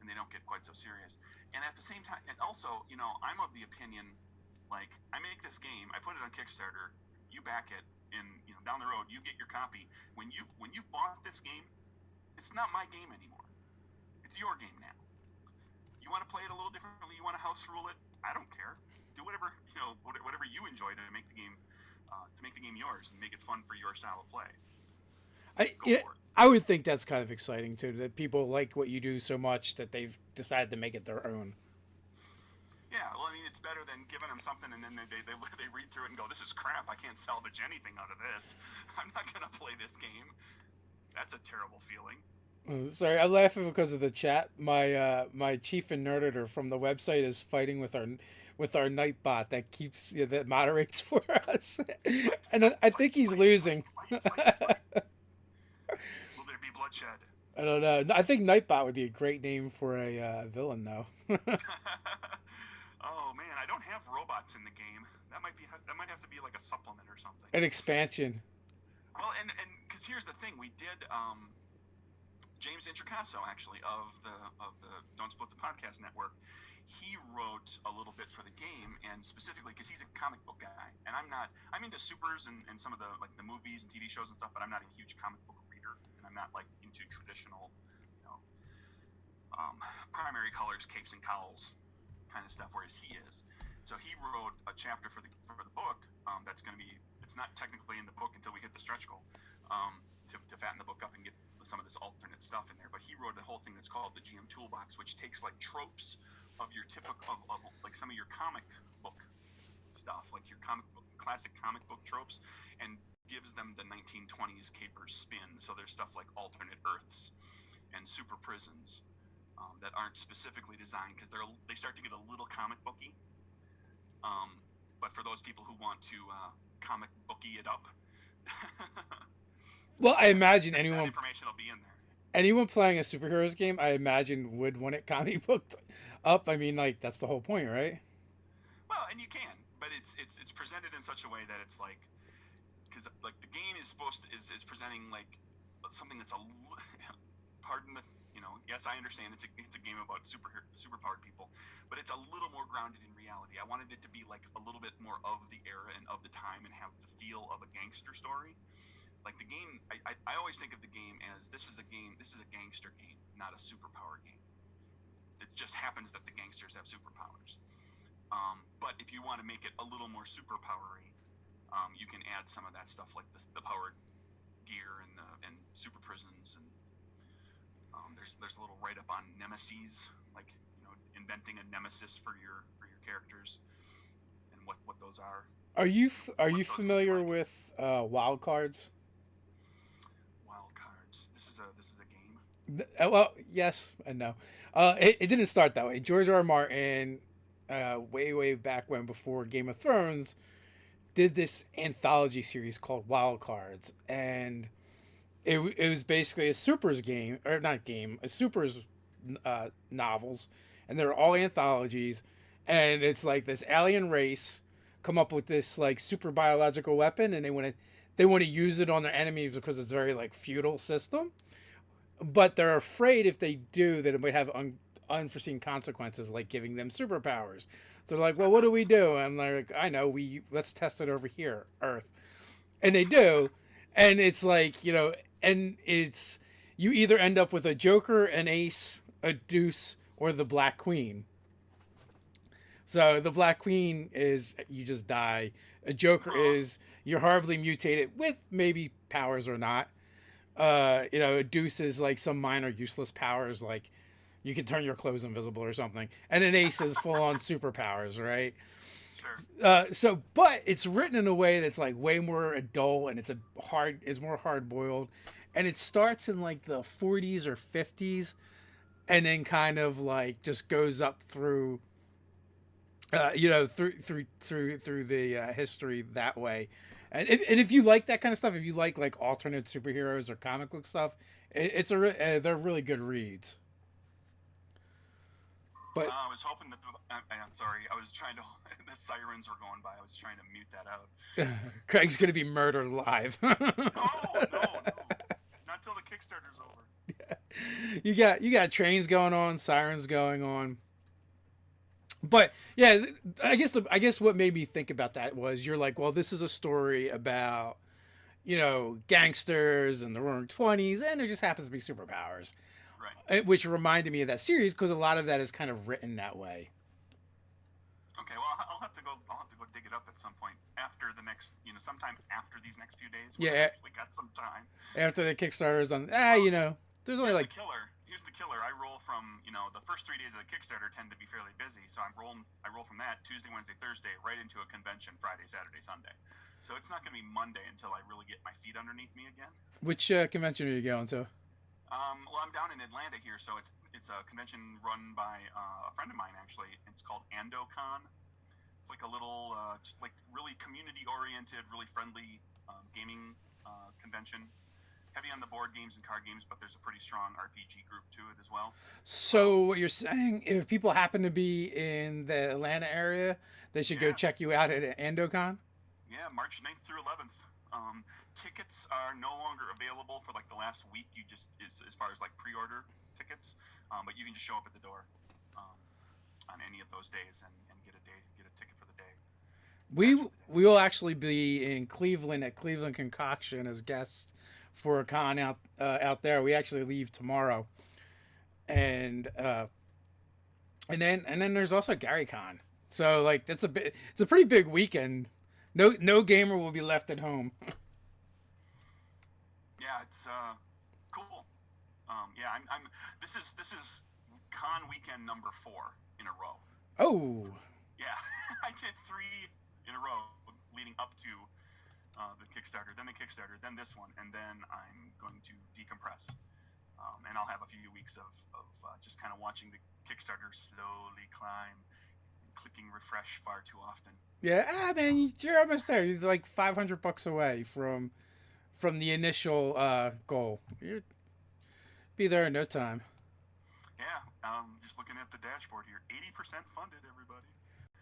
and they don't get quite so serious. And at the same time, and also, I'm of the opinion, like, I make this game, I put it on Kickstarter, you back it, and down the road you get your copy. When you've bought this game, it's not my game anymore. It's your game now. You want to play it a little differently, you want to house rule it, I don't care. Do whatever you enjoy to make the game yours and make it fun for your style of play. I would think that's kind of exciting too, that people like what you do so much that they've decided to make it their own. Yeah, well, I mean, it's better than giving them something and then they read through it and go, this is crap, I can't salvage anything out of this. I'm not going to play this game. That's a terrible feeling. Sorry, I'm laughing because of the chat. My chief and nerditor from the website is fighting with our Nightbot that moderates for us, and I think he's losing. Will there be bloodshed? I don't know. I think Nightbot would be a great name for a villain, though. Oh man, I don't have robots in the game. That might have to be like a supplement or something. An expansion. Well, and because here's the thing, we did James Introcaso, actually, of the Don't Split the Podcast Network. He wrote a little bit for the game, and specifically because he's a comic book guy, and I'm not. I'm into supers and some of the the movies and TV shows and stuff, but I'm not a huge comic book reader, and I'm not into traditional, primary colors, capes and cowls kind of stuff, whereas he is. So he wrote a chapter for the book that's going to be. It's not technically in the book until we hit the stretch goal. To fatten the book up and get some of this alternate stuff in there, but he wrote a whole thing that's called the Gm Toolbox, which takes tropes of your typical of some of your comic book stuff, like your classic comic book tropes, and gives them the 1920s CAPERS spin. So there's stuff like alternate Earths and super prisons that aren't specifically designed because they start to get a little comic booky. But for those people who want to comic booky it up. Well, I imagine that anyone information will be in there. Anyone playing a superheroes game, I imagine, would want it comic booked up. I mean, that's the whole point, right? Well, and you can, but it's presented in such a way that it's because the game is is presenting something that's pardon the yes, I understand it's a game about superpowered people, but it's a little more grounded in reality. I wanted it to be a little bit more of the era and of the time and have the feel of a gangster story. Like the game, I always think of the game as this is a gangster game, not a superpower game. It just happens that the gangsters have superpowers. But if you want to make it a little more superpowery, you can add some of that stuff like the powered gear and super prisons, and there's a little write-up on nemesis, inventing a nemesis for your characters and what those are. Are you familiar with wild cards? This is a game. Well, yes and no. It didn't start that way. George R. Martin, way back when, before Game of Thrones, did this anthology series called Wild Cards, and it was basically a supers game, or not game, a supers novels, and they're all anthologies, and it's like this alien race come up with this super biological weapon, and they want to use it on their enemies because it's a very feudal system, but they're afraid if they do that it might have unforeseen consequences, like giving them superpowers. So they're like, well, what do we do? And I'm like, I know, let's test it over here, Earth, and they do, and it's and it's you either end up with a Joker, an Ace, a Deuce, or the Black Queen. So the Black Queen is you just die. A Joker is you're horribly mutated with maybe powers or not. A Deuce is like some minor useless powers, like you can turn your clothes invisible or something. And an Ace is full on superpowers, right? Sure. But it's written in a way that's like way more adult, and it's more hard boiled, and it starts in like the 40s or 50s, and then kind of like just goes up through, through the history that way. And if you like that kind of stuff, if you like alternate superheroes or comic book stuff, they're really good reads. But I was hoping that I'm sorry. I was trying to. The sirens were going by. I was trying to mute that out. Craig's gonna be murdered live. No, no, no. Not till the Kickstarter's over. You got trains going on, sirens going on. But yeah, I guess what made me think about that was you're like, well, this is a story about gangsters and the Roaring Twenties, and there just happens to be superpowers, Right. which reminded me of that series because a lot of that is kind of written that way. Okay. Well, I'll have to go. I'll have to go dig it up at some point after the next. Sometime after these next few days. Yeah. We got some time. After the Kickstarter is done, there's only like Killer. Here's the killer. I roll from the first 3 days of the Kickstarter tend to be fairly busy, so I roll from that Tuesday, Wednesday, Thursday right into a convention Friday, Saturday, Sunday. So it's not going to be Monday until I really get my feet underneath me again. which convention are you going to? Well, I'm down in Atlanta here, so it's a convention run by a friend of mine actually. It's called AndoCon. It's like a little, just like really community oriented, really friendly gaming convention. Heavy on the board games and card games, but there's a pretty strong RPG group to it as well. So what you're saying, if people happen to be in the Atlanta area, they should go Yeah. check you out at Andocon? Yeah, March 9th through 11th. Tickets are no longer available for like the last week. You just as far as like pre-order tickets, but you can just show up at the door on any of those days and get a ticket for the day. We will actually be in Cleveland at Cleveland Concoction as guests for a con out there. We actually leave tomorrow, and then there's also GaryCon. So like it's a pretty big weekend. No gamer will be left at home. Yeah, it's cool. Yeah, I'm. This is con weekend number 4 in a row. Oh, Yeah, I did 3 in a row leading up to the Kickstarter, then this one, and then I'm going to decompress. And I'll have a few weeks of just kind of watching the Kickstarter slowly climb, clicking refresh far too often. yeah, man, you're almost there. You're like $500 away from the initial goal. You'll be there in no time. Yeah, just looking at the dashboard here, 80% funded, everybody.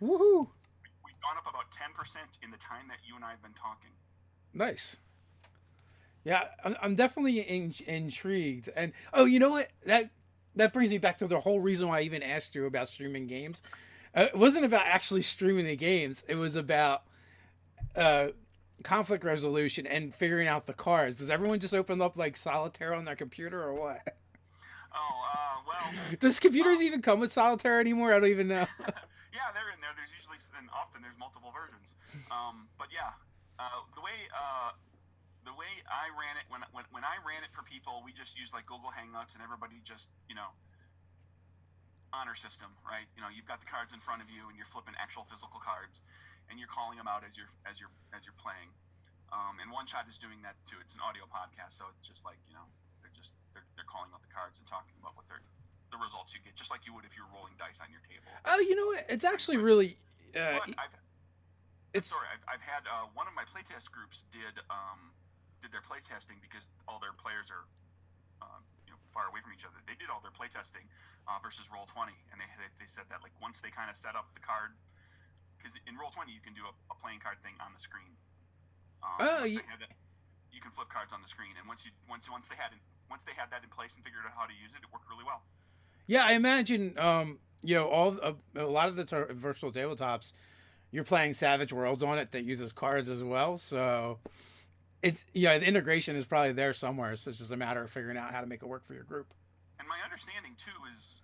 Woohoo! We've gone up about 10% in the time that you and I have been talking. Nice. Yeah, I'm definitely intrigued. And oh, you know what? That brings me back to the whole reason why I even asked you about streaming games. It wasn't about actually streaming the games. It was about conflict resolution and figuring out the cards. Does everyone just open up like solitaire on their computer or what? Oh, well. Does computers even come with solitaire anymore? I don't even know. Yeah, they're in there. There's usually, and often there's multiple versions. But yeah, the way I ran it when I ran it for people, we just used like Google Hangouts, and everybody just honor system, right? You've got the cards in front of you, and you're flipping actual physical cards, and you're calling them out as you're playing. And One Shot is doing that too. It's an audio podcast, so it's just like they're calling out the cards and talking about what the results you get, just like you would if you were rolling dice on your table. Oh, you know what? It's actually really. But I've had one of my playtest groups did their playtesting because all their players are far away from each other. They did all their playtesting versus Roll20, and they said that like once they kind of set up the card, because in Roll20 you can do a playing card thing on the screen. You can flip cards on the screen, and once they had that in place and figured out how to use it, it worked really well. Yeah, I imagine a lot of the virtual tabletops, you're playing Savage Worlds on it that uses cards as well. So it's the integration is probably there somewhere. So it's just a matter of figuring out how to make it work for your group. And my understanding too is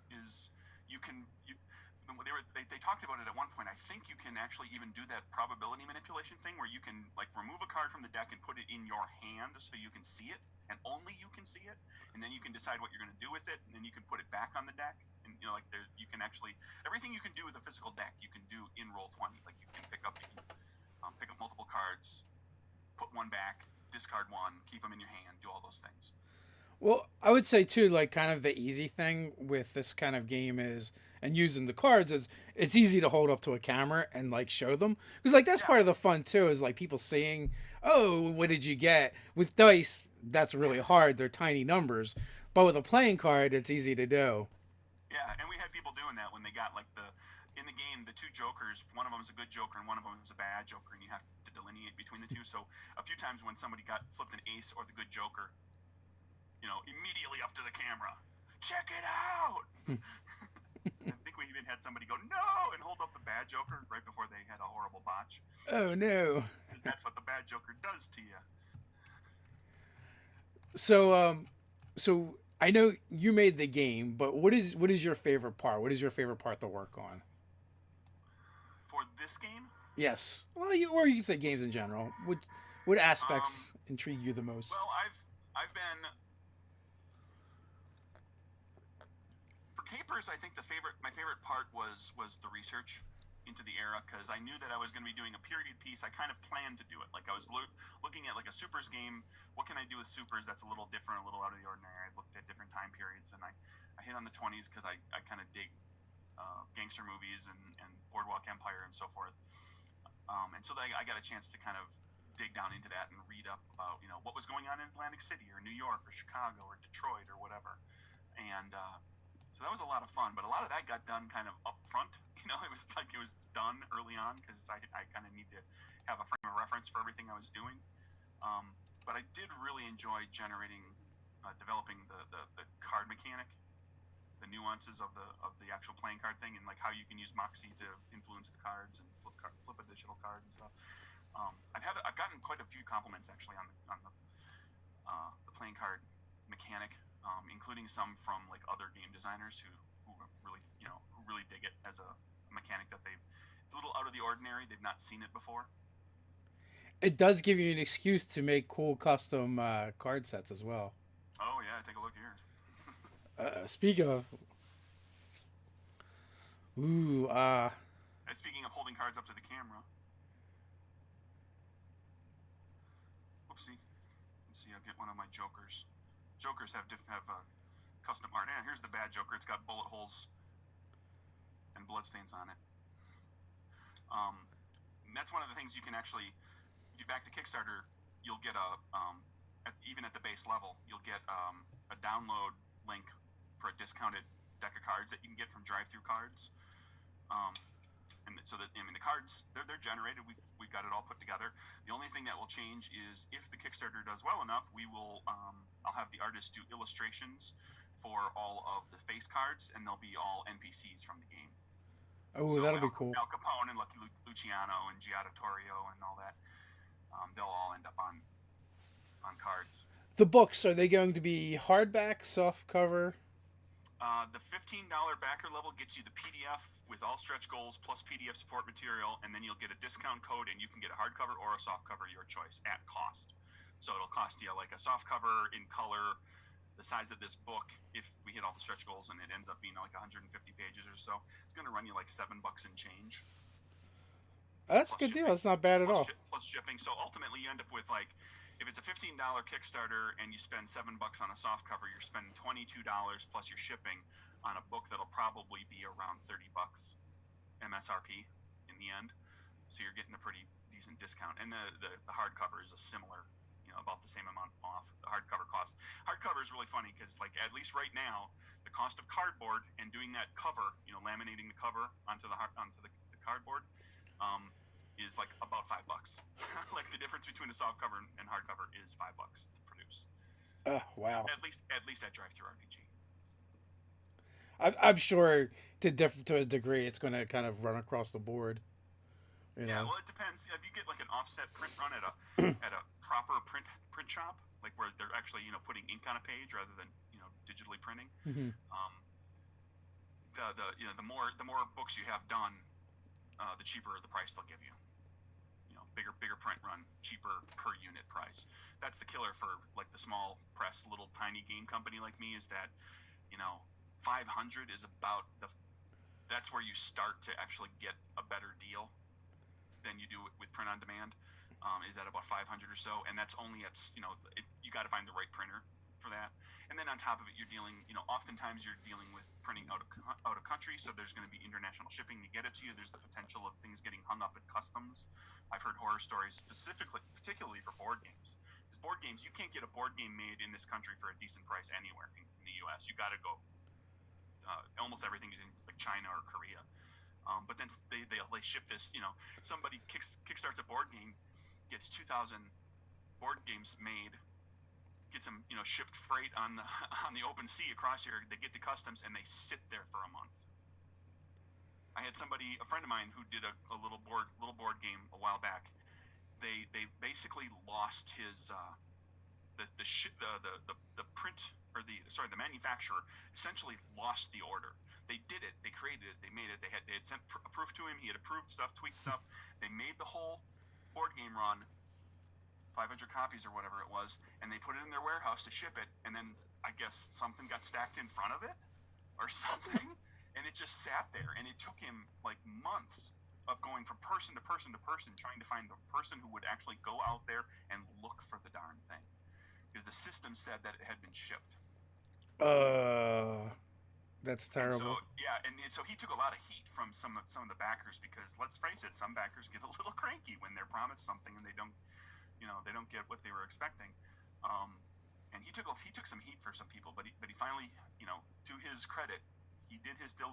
they talked about it at one point. I think you can actually even do that probability manipulation thing where you can like remove a card from the deck and put it in your hand so you can see it, and only you can see it, and then you can decide what you're going to do with it, and then you can put it back on the deck. And like you can actually everything you can do with a physical deck you can do in Roll20. Like you can pick up multiple cards, put one back, discard one, keep them in your hand, do all those things. Well, I would say too, like kind of the easy thing with this kind of game is, and using the cards is, it's easy to hold up to a camera and like show them, because like that's part of the fun too, is like people seeing, oh, what did you get? With dice, that's really hard. They're tiny numbers, but with a playing card, it's easy to do. Yeah, and we had people doing that when they got like in the game the two jokers. One of them is a good joker and one of them is a bad joker, and you have to delineate between the two. So a few times when somebody got flipped an ace or the good joker, immediately up to the camera, check it out. I think we even had somebody go no and hold up the bad joker right before they had a horrible botch. Oh no! That's what the bad joker does to you. So I know you made the game, but what is your favorite part? What is your favorite part to work on? For this game? Yes. Well, or you can say games in general. What aspects intrigue you the most? Well, I've been for CAPERS. I think my favorite part was the research into the era, because I knew that I was going to be doing a period piece. I kind of planned to do it. Like I was looking at like a supers game. What can I do with supers that's a little different, a little out of the ordinary? I looked at different time periods, and I hit on the 20s because I kind of dig gangster movies and Boardwalk Empire and so forth. And so I got a chance to kind of dig down into that and read up about what was going on in Atlantic City or New York or Chicago or Detroit or whatever. And so that was a lot of fun, but a lot of that got done kind of up front. It was like it was done early on because I kind of need to have a frame of reference for everything I was doing. But I did really enjoy developing the card mechanic, the nuances of the actual playing card thing, and like how you can use Moxie to influence the cards and flip a digital card and stuff. I've gotten quite a few compliments actually on the playing card mechanic, including some from like other game designers who really dig it as a mechanic that it's a little out of the ordinary. They've not seen it before. It does give you an excuse to make cool custom card sets as well. Oh yeah, take a look here. Speaking of, speaking of holding cards up to the camera. Whoopsie. Let's see. I'll get one of my jokers. Jokers have custom art. And here's the bad joker. It's got bullet holes and bloodstains on it. And that's one of the things you can actually, if you back the Kickstarter, you'll get even at the base level, you'll get a download link for a discounted deck of cards that you can get from drive-through cards. And so that the cards they're generated. We've got it all put together. The only thing that will change is if the Kickstarter does well enough, we will I'll have the artist do illustrations for all of the face cards, and they'll be all NPCs from the game. Oh, so that'll be cool. Al Capone and Lucky Luciano and Giada-Torio and all that. They'll all end up on cards. The books, are they going to be hardback, soft cover? The $15 backer level gets you the PDF with all stretch goals plus PDF support material, and then you'll get a discount code, and you can get a hardcover or a soft cover, your choice, at cost. So it'll cost you like a soft cover in color, the size of this book, if we hit all the stretch goals and it ends up being like 150 pages or so. It's going to run you like $7 and change. That's a good deal. That's not bad at all. Plus shipping. So ultimately, you end up with like, if it's a $15 Kickstarter and you spend $7 on a soft cover, you're spending $22 plus your shipping on a book that'll probably be around $30 MSRP in the end. So you're getting a pretty decent discount. And the hardcover is a similar, about the same amount off the hardcover cost. Hardcover is really funny because, like, at least right now, the cost of cardboard and doing that cover, laminating the cover onto the cardboard, is like about $5. Like the difference between a soft cover and hardcover is $5 to produce. Wow. At least at drive-through RPG. I'm sure to a degree it's going to kind of run across the board. Yeah, well, it depends. If you get like an offset print run at a proper print shop, like where they're actually putting ink on a page rather than digitally printing, mm-hmm. the more books you have done, the cheaper the price they'll give you. Bigger print run, cheaper per unit price. That's the killer for like the small press, little tiny game company like me. Is that 500 is about that's where you start to actually get a better deal than you do with print on demand. Is at about 500 or so, and that's only at you got to find the right printer for that. And then on top of it, you're dealing, oftentimes you're dealing with printing out of country, so there's going to be international shipping to get it to you. There's the potential of things getting hung up at customs. I've heard horror stories particularly for board games. Because board games, you can't get a board game made in this country for a decent price anywhere in the U.S. You got to go. Almost everything is in like China or Korea. But then they ship this. Somebody kickstarts a board game, gets 2,000 board games made, gets them shipped freight on the open sea across here. They get to customs and they sit there for a month. I had a friend of mine who did a little board game a while back. They basically lost his the print or the manufacturer essentially lost the order. They did it. They created it. They made it. They had sent a proof to him. He had approved stuff, tweaked stuff. They made the whole board game run, 500 copies or whatever it was, and they put it in their warehouse to ship it. And then I guess something got stacked in front of it or something, and it just sat there. And it took him like months of going from person to person to person, trying to find the person who would actually go out there and look for the darn thing, because the system said that it had been shipped. That's terrible. And so he took a lot of heat from some of the backers, because let's face it, some backers get a little cranky when they're promised something and they don't get what they were expecting. And he took some heat for some people, but he finally, to his credit, he did his due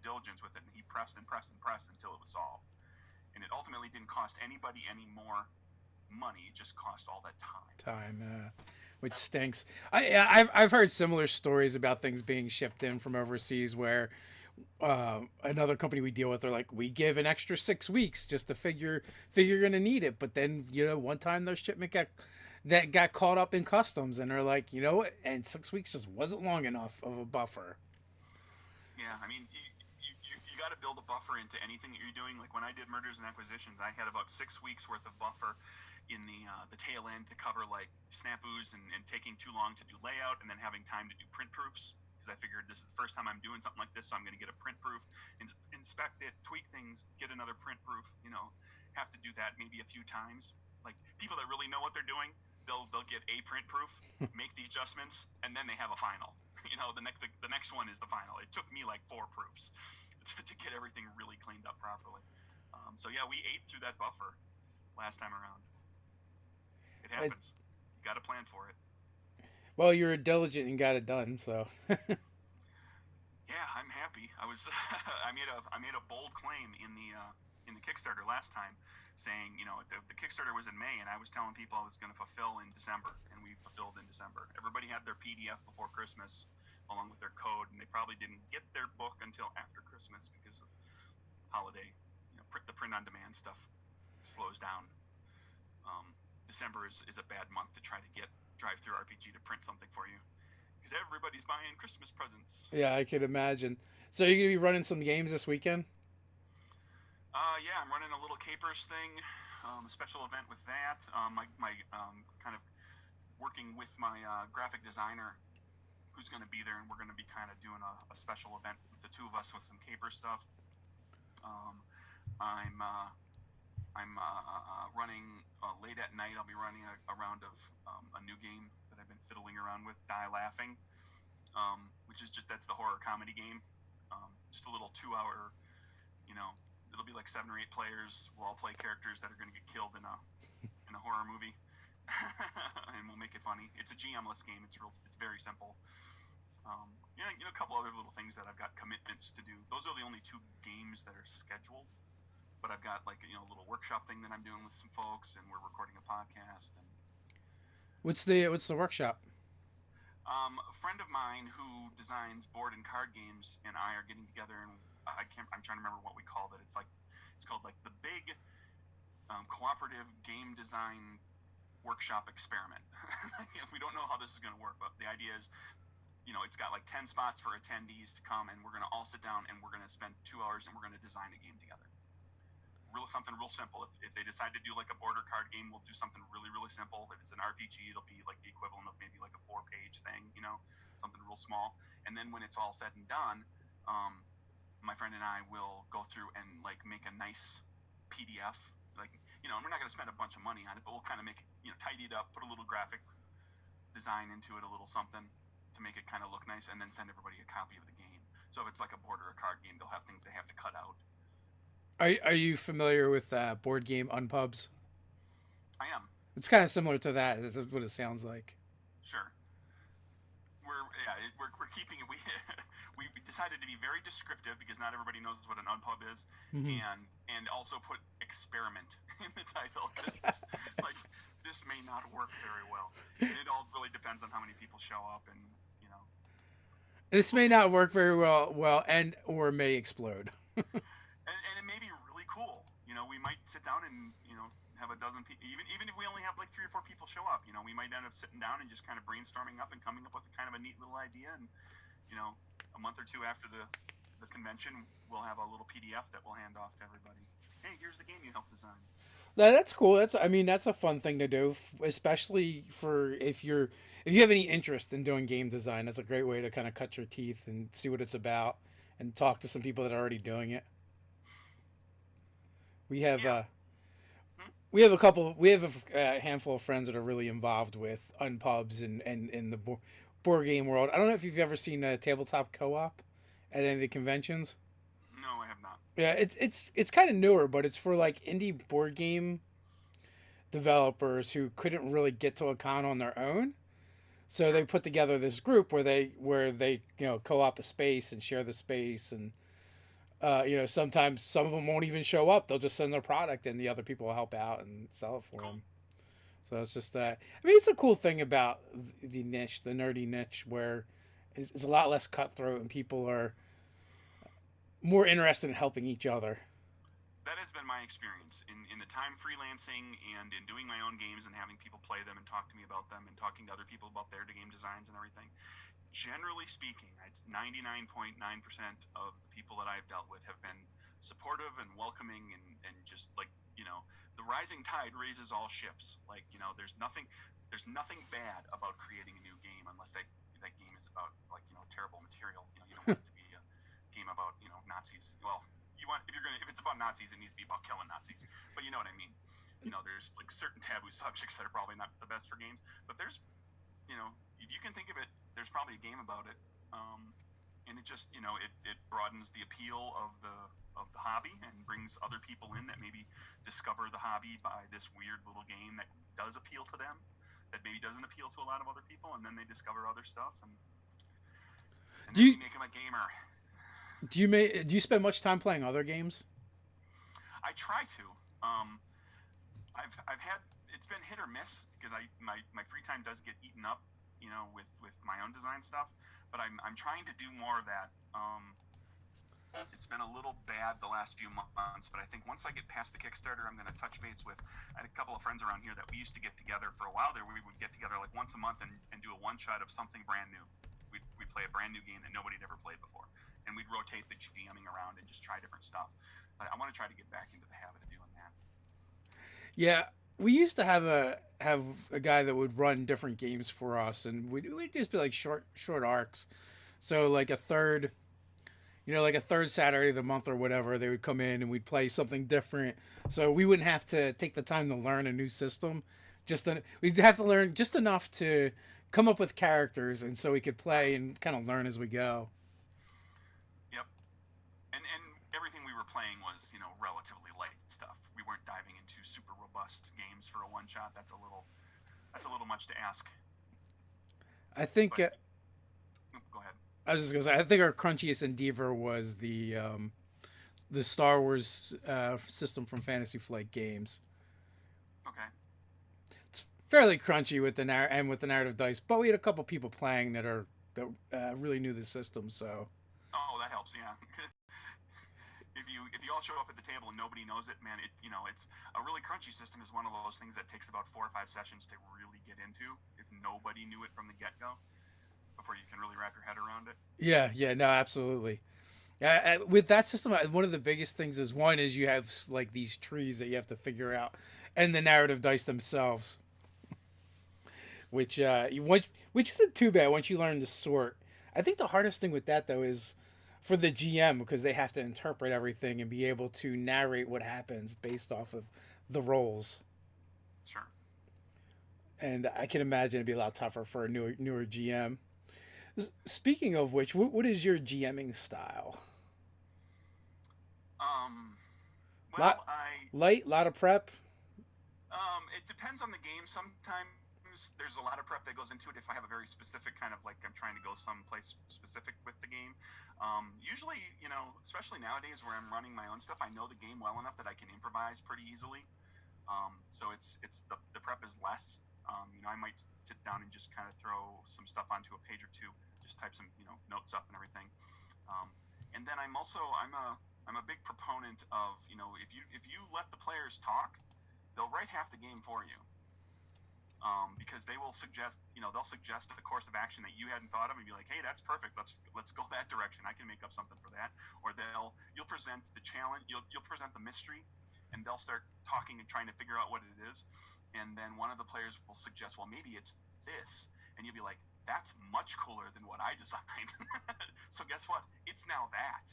diligence with it, and he pressed and pressed and pressed until it was solved. And it ultimately didn't cost anybody any more money; it just cost all that time. Which stinks. I've heard similar stories about things being shipped in from overseas where another company we deal with are like, we give an extra 6 weeks just to figure you're gonna need it, but then one time their shipment got caught up in customs, and they're like, and 6 weeks just wasn't long enough of a buffer. Yeah, I mean, you got to build a buffer into anything that you're doing. Like when I did mergers and acquisitions, I had about 6 weeks worth of buffer in the tail end to cover like snafus and taking too long to do layout, and then having time to do print proofs, because I figured this is the first time I'm doing something like this, so I'm going to get a print proof, inspect it, tweak things, get another print proof. Have to do that maybe a few times. Like people that really know what they're doing, they'll get a print proof, make the adjustments, and then they have a final. The next one is the final. It took me like 4 proofs to get everything really cleaned up properly. So yeah, we ate through that buffer last time around. It happens. You got to plan for it. Well, you were diligent and got it done, so. Yeah, I'm happy. I made a bold claim in the Kickstarter last time, saying the Kickstarter was in May, and I was telling people I was going to fulfill in December, and we fulfilled in December. Everybody had their PDF before Christmas, along with their code, and they probably didn't get their book until after Christmas because of holiday. The print on demand stuff slows down. December is a bad month to try to get drive-through RPG to print something for you, because everybody's buying Christmas presents. Yeah, I could imagine. So you're gonna be running some games this weekend? Yeah, I'm running a little CAPERS thing, a special event with that. My kind of working with my graphic designer, who's going to be there, and we're going to be kind of doing a special event with the two of us with some CAPERS stuff. I'm running late at night. I'll be running a round of a new game that I've been fiddling around with, Die Laughing, which is that's the horror comedy game. Just a little 2-hour, it'll be like 7 or 8 players. We'll all play characters that are going to get killed in a horror movie, and we'll make it funny. It's a GM-less game. It's very simple. A couple other little things that I've got commitments to do. Those are the only 2 games that are scheduled. But I've got like a little workshop thing that I'm doing with some folks, and we're recording a podcast. And what's the workshop? A friend of mine who designs board and card games and I are getting together, and I'm trying to remember what we called it. It's called like the big cooperative game design workshop experiment. We don't know how this is going to work, but the idea is, it's got like 10 spots for attendees to come, and we're going to all sit down and we're going to spend 2 hours and we're going to design a game together. Something real simple. If they decide to do like a border card game, we'll do something really, really simple. If it's an RPG, it'll be like the equivalent of maybe like a 4-page thing, something real small. And then when it's all said and done, my friend and I will go through and like make a nice PDF. Like, and we're not going to spend a bunch of money on it, but we'll kind of make it, tidy it up, put a little graphic design into it, a little something to make it kind of look nice, and then send everybody a copy of the game. So if it's like a border or card game, they'll have things they have to cut out. Are you familiar with board game Unpubs? I am. It's kind of similar to that. That's what it sounds like. Sure. We're keeping it. We decided to be very descriptive because not everybody knows what an unpub is, and also put experiment in the title because this may not work very well. And it all really depends on how many people show up, and this may not work very well, and or may explode. and it may be really cool. We might sit down and have a dozen people. Even if we only have like 3 or 4 people show up, we might end up sitting down and just kind of brainstorming up and coming up with kind of a neat little idea. And a month or 2 after the convention, we'll have a little PDF that we'll hand off to everybody. Hey, here's the game you helped design. That's cool. That's a fun thing to do, especially for if you have any interest in doing game design. That's a great way to kind of cut your teeth and see what it's about and talk to some people that are already doing it. We have a handful of friends that are really involved with Unpubs and in the board game world. I don't know if you've ever seen a tabletop co-op at any of the conventions. No, I have not. Yeah, it's kind of newer, but it's for like indie board game developers who couldn't really get to a con on their own. So they put together this group where they co-op a space and share the space, and sometimes some of them won't even show up. They'll just send their product and the other people will help out and sell it for them. So it's just it's a cool thing about the niche, the nerdy niche, where it's a lot less cutthroat and people are more interested in helping each other. That has been my experience in the time freelancing and in doing my own games and having people play them and talk to me about them and talking to other people about their game designs and everything. Generally speaking, 99.9% of the people that I've dealt with have been supportive and welcoming and just like, the rising tide raises all ships. Like, there's nothing bad about creating a new game unless that game is about like, terrible material. You don't want it to be a game about, Nazis. Well, if it's about Nazis, it needs to be about killing Nazis. But you know what I mean? There's like certain taboo subjects that are probably not the best for games, but there's, if you can think of it, there's probably a game about it, and it just, it broadens the appeal of the hobby and brings other people in that maybe discover the hobby by this weird little game that does appeal to them, that maybe doesn't appeal to a lot of other people, and then they discover other stuff, and then you make them a gamer. Do you spend much time playing other games? I try to. I've had, it's been hit or miss because my free time does get eaten up, with my own design stuff. But I'm trying to do more of that. It's been a little bad the last few months, but I think once I get past the Kickstarter, I'm going to touch base with. I had a couple of friends around here that we used to get together for a while there. We would get together like once a month and do a one-shot of something brand new. We'd play a brand new game that nobody had ever played before, and we'd rotate the GMing around and just try different stuff. So I want to try to get back into the habit of doing that. Yeah, we used to have a guy that would run different games for us, and we'd just be like short arcs. So like a third Saturday of the month or whatever, they would come in and we'd play something different. So we wouldn't have to take the time to learn a new system. We'd have to learn just enough to come up with characters, and so we could play and kind of learn as we go. Yep. And everything we were playing was, relatively light stuff. We weren't diving into super robust games for a one shot. That's a little much to ask. I think. Go ahead. I was just gonna say, I think our crunchiest endeavor was the Star Wars system from Fantasy Flight Games. Okay. It's fairly crunchy with the narrative dice, but we had a couple people playing that really knew the system. So. Oh, that helps. Yeah. If you all show up at the table and nobody knows it, man, it's a really crunchy system is one of those things that takes about 4 or 5 sessions to really get into if nobody knew it from the get-go. before you can really wrap your head around it. Yeah, yeah, no, absolutely. With that system, one of the biggest things is one is you have like these trees that you have to figure out, and the narrative dice themselves, which isn't too bad once you learn to sort. I think the hardest thing with that though is for the GM because they have to interpret everything and be able to narrate what happens based off of the rolls. Sure. And I can imagine it'd be a lot tougher for a newer GM. Speaking of which, what is your GMing style? Um, Lot well, I light, lot of prep. it depends on the game. Sometimes there's a lot of prep that goes into it. If I have a very specific kind of like I'm trying to go someplace specific with the game, usually especially nowadays where I'm running my own stuff, I know the game well enough that I can improvise pretty easily. So it's the prep is less. I might sit down and just kind of throw some stuff onto a page or two, just type some notes up and everything. And then I'm a big proponent of if you let the players talk, they'll write half the game for you. Because they will suggest they'll suggest a course of action that you hadn't thought of and be like, hey, that's perfect, let's go that direction, I can make up something for that. Or you'll present the challenge, you'll present the mystery, and they'll start talking and trying to figure out what it is, and then one of the players will suggest, well, maybe it's this, and you'll be like, that's much cooler than what I designed. So guess what, it's now that.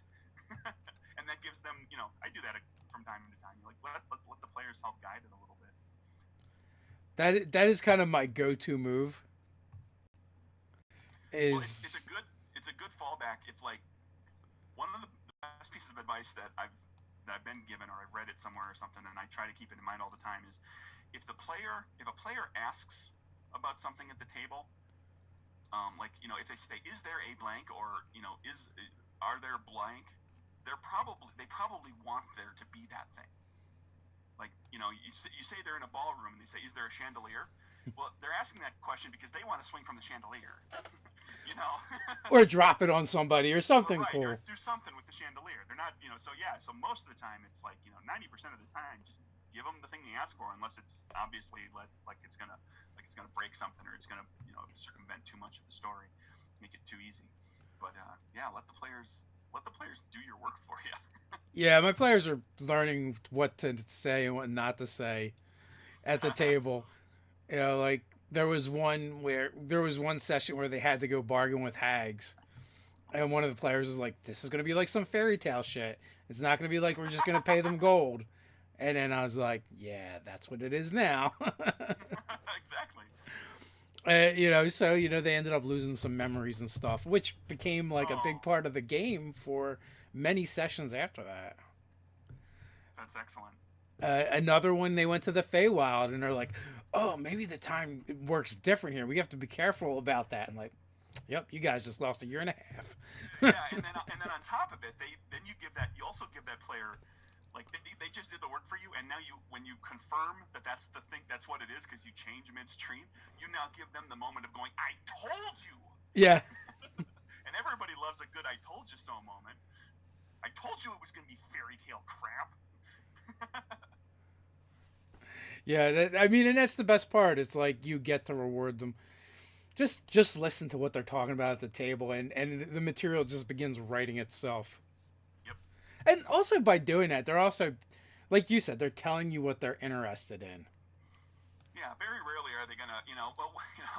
And that gives them, I do that from time to time. Like let the players help guide it a little bit. That is kind of my go-to move. Well, it's Is a good fallback if like one of the best pieces of advice that I've been given or I've read it somewhere or something, and I try to keep it in mind all the time, is if a player asks about something at the table, like if they say, is there a blank, or are there blank, they probably want there to be that thing. Like you say they're in a ballroom and they say, is there a chandelier? Well, they're asking that question because they want to swing from the chandelier. you know or drop it on somebody or something right, cool. or do something with the chandelier. They're not, so most of the time it's like 90% of the time just give them the thing they ask for, unless it's obviously like it's gonna break something, or it's gonna circumvent too much of the story, make it too easy. But yeah, let the players do your work for you. Yeah, my players are learning what to say and what not to say at the table. Like there was one session where they had to go bargain with hags, and one of the players was like, "This is gonna be like some fairy tale shit. It's not gonna be like we're just gonna pay them gold." And then I was like, "Yeah, that's what it is now." Exactly. So they ended up losing some memories and stuff, which became like a big Oh, part of the game for many sessions after that. that's excellent. Another one, they went to the Feywild and they're like, "Oh, maybe the time works different here. We have to be careful about that." I'm like, "Yep, you guys just lost a year and a half." Yeah, and then on top of it, you also give that player, like they just did the work for you, and now when you confirm that that's the thing, that's what it is, because you change midstream, you now give them the moment of going, I told you. Yeah, And everybody loves a good I told you so moment. I told you it was going to be fairy tale crap. yeah. I mean, and that's the best part. It's like you get to reward them. Just listen to what they're talking about at the table, and the material just begins writing itself. Yep. And also by doing that, they're also, like you said, they're telling you what they're interested in. Yeah, very rarely are they gonna,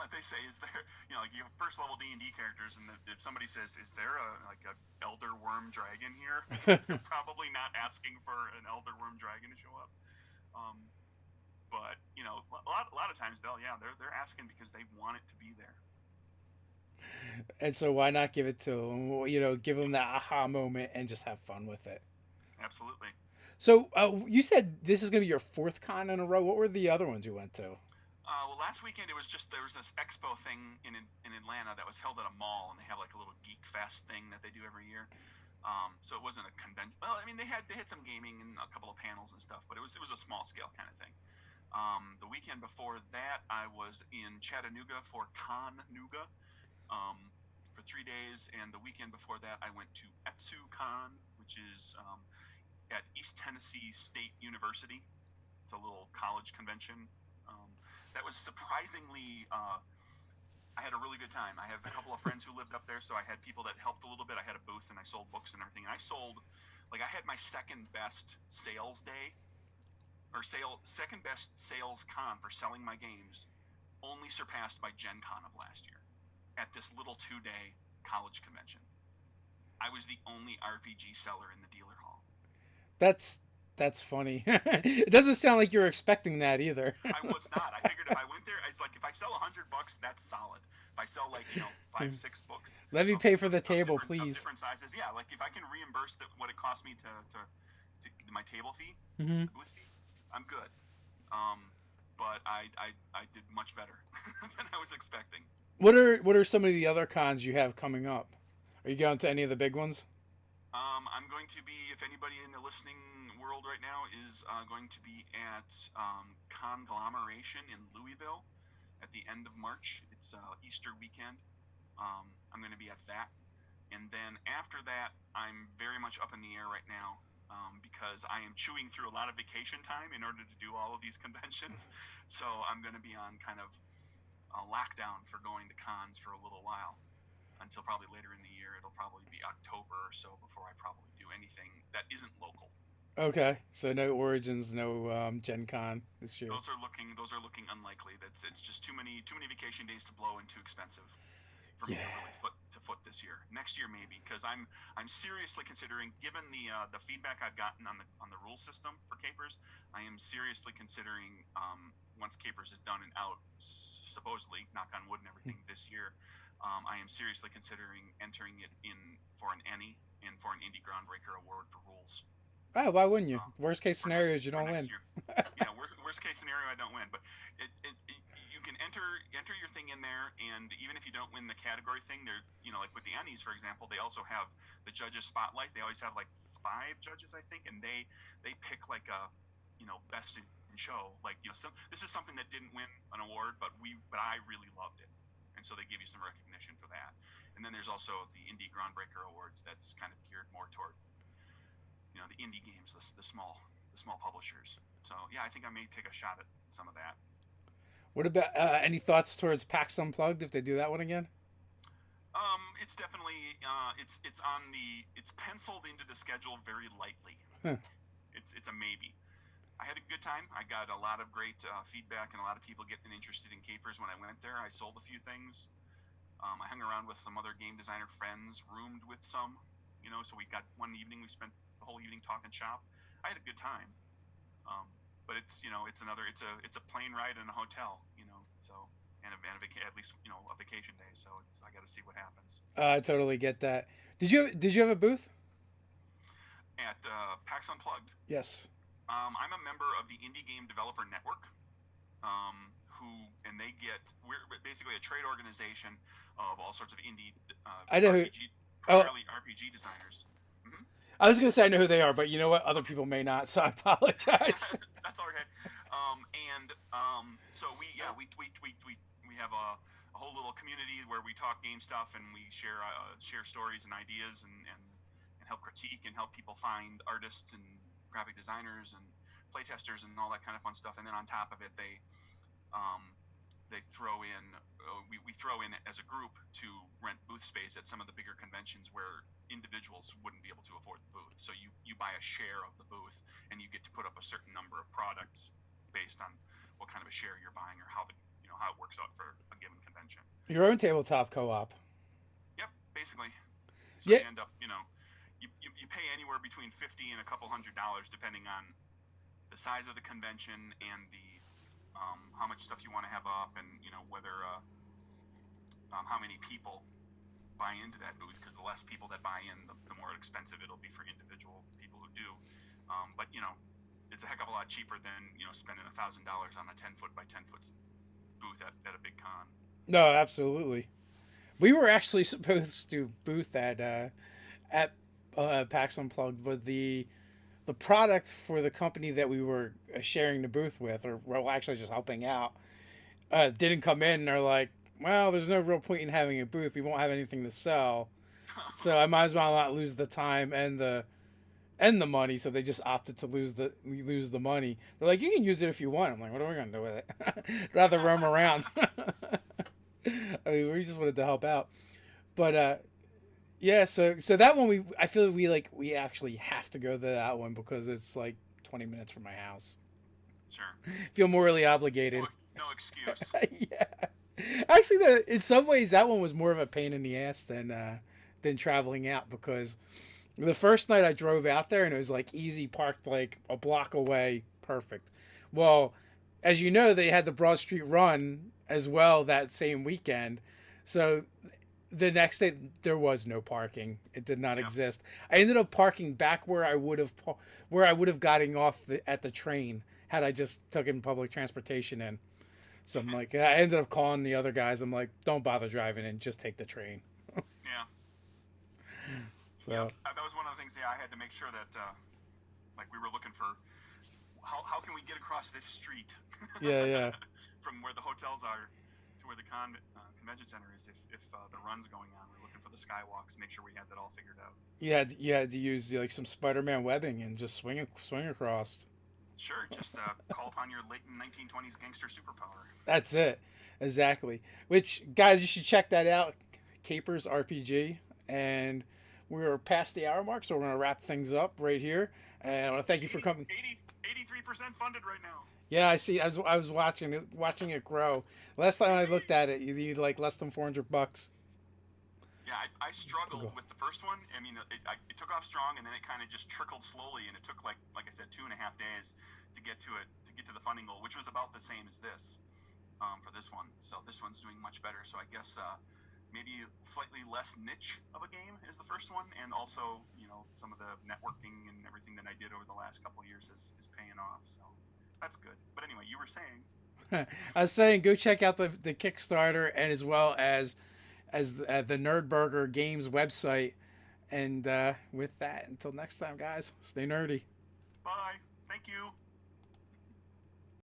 what they say is there, like you have first level D&D characters, and if somebody says, is there a elder worm dragon here? They're probably not asking for an elder worm dragon to show up. But a lot of times they're asking because they want it to be there. And so why not give it to them? Give them that aha moment and just have fun with it. Absolutely. So you said this is going to be your fourth con in a row. What were the other ones you went to? Well, last weekend there was this expo thing in Atlanta that was held at a mall, and they have like a little geek fest thing that they do every year. So it wasn't a convention. Well, I mean they had some gaming and a couple of panels and stuff, but it was a small scale kind of thing. The weekend before that, I was in Chattanooga for Con-Nooga for 3 days, and the weekend before that, I went to EtsuCon, which is at East Tennessee State University. It's a little college convention. That was surprisingly I had a really good time. I have a couple of friends who lived up there, so I had people that helped a little bit. I had a booth and I sold books and everything. And I sold, like, I had my second best sales day, or second best sales con for selling my games, only surpassed by Gen Con of last year at this little 2-day college convention. I was the only RPG seller in the dealer hall. That's funny. It doesn't sound like you were expecting that either. I was not. I figured if I went there, it's like if I sell $100, that's solid. If I sell like 5-6 books, Let me pay for the table, of please. different sizes, yeah. Like if I can reimburse what it cost me to my table fee, Mm-hmm. the booth fee, I'm good. But I did much better than I was expecting. What are some of the other cons you have coming up? Are you going to any of the big ones? I'm going to be, if anybody in the listening world right now is going to be at Conglomeration in Louisville at the end of March. It's Easter weekend. I'm going to be at that. And then after that, I'm very much up in the air right now because I am chewing through a lot of vacation time in order to do all of these conventions. So I'm going to be on kind of a lockdown for going to cons for a little while. Until probably later in the year. It'll probably be October or so before I probably do anything that isn't local. Okay, so no Origins, no Gen Con this year. Those are looking unlikely. It's just too many vacation days to blow and too expensive for me to really foot this year. Next year maybe, because I'm seriously considering, given the feedback I've gotten on the rule system for CAPERS, I am seriously considering once CAPERS is done and out, supposedly knock on wood and everything this year. I am seriously considering entering it in for an Annie and for an Indie Groundbreaker Award for rules. Oh, why wouldn't you? Worst case scenario is you don't win. Yeah, worst case scenario, I don't win. But you can enter your thing in there, and even if you don't win the category thing, there, like with the Annies, for example, they also have the judges spotlight. They always have like 5 judges, I think, and they pick like a best in show. Like this is something that didn't win an award, but I really loved it. And so they give you some recognition for that. And then there's also the Indie Groundbreaker Awards that's kind of geared more toward, the indie games, the small publishers. So yeah, I think I may take a shot at some of that. What about any thoughts towards PAX Unplugged if they do that one again? It's definitely it's penciled into the schedule very lightly. Huh. It's a maybe. I had a good time. I got a lot of great feedback and a lot of people getting interested in CAPERS when I went there. I sold a few things. I hung around with some other game designer friends, roomed with some, so we got one evening, we spent the whole evening talking shop. I had a good time. But it's a plane ride and a hotel, so, and at least, a vacation day. So I got to see what happens. I totally get that. Did you have a booth? At PAX Unplugged? Yes. I'm a member of the Indie Game Developer Network, we're basically a trade organization of all sorts of indie RPG designers. Mm-hmm. I was going to say I know who they are, but you know what? Other people may not, so I apologize. That's all right. So we have a whole little community where we talk game stuff and we share stories and ideas and help critique and help people find artists and graphic designers and playtesters and all that kind of fun stuff. And then on top of it, they throw in we throw in as a group to rent booth space at some of the bigger conventions where individuals wouldn't be able to afford the booth. So you buy a share of the booth and you get to put up a certain number of products based on what kind of a share you're buying or how it works out for a given convention. Your own tabletop co-op. Yep, basically. So Yeah. you end up, you pay anywhere between $50 and a couple $100 depending on the size of the convention and the how much stuff you want to have up, and whether how many people buy into that booth, because the less people that buy in, the more expensive it'll be for individual people who do. But it's a heck of a lot cheaper than spending $1,000 on a 10-foot by 10-foot booth at a big con. No, absolutely. We were actually supposed to booth at PAX Unplugged, but the product for the company that we were sharing the booth with, or well, actually just helping out, didn't come in. And they're like, well, there's no real point in having a booth. We won't have anything to sell. So I might as well not lose the time and the money. So they just opted to lose the money. They're like, you can use it if you want. I'm like, what are we going to do with it? Rather roam around. I mean, we just wanted to help out. But yeah, so that one I feel we actually have to go to that one because it's like 20 minutes from my house. Sure. Feel morally obligated. No excuse. Yeah. Actually, in some ways, that one was more of a pain in the ass than traveling out because the first night I drove out there and it was like easy, parked like a block away, perfect. Well, as you know, they had the Broad Street Run as well that same weekend, so the next day there was no parking. It did not exist. I ended up parking back where I would have gotten off at the train had I just taken public transportation in. So I'm like, I ended up calling the other guys. I'm like, don't bother driving in, just take the train. Yeah. So yeah, that was one of the things. Yeah, I had to make sure that like we were looking for how can we get across this street? yeah. From where the hotels are to where the convention center is. If the run's going on, we're looking for the skywalks. Make sure we had that all figured out. You had to use like some Spider-Man webbing and just swing across. Sure, just call upon your late 1920s gangster superpower. That's it, exactly. Which guys, you should check that out. CAPERS RPG, and we're past the hour mark, so we're gonna wrap things up right here. And I want to thank you for coming. 83% funded right now. Yeah, I see. I was watching it grow. Last time I looked at it, you need like less than $400. Yeah, I struggled with the first one. I mean, it took off strong, and then it kind of just trickled slowly, and it took like I said, 2.5 days to get to the funding goal, which was about the same as this for this one. So this one's doing much better. So I guess maybe slightly less niche of a game is the first one, and also some of the networking and everything that I did over the last couple of years is paying off. So that's good. But anyway, you were saying. I was saying, go check out the Kickstarter, and as well as the Nerdburger Games website. And with that, until next time, guys, stay nerdy. Bye. Thank you.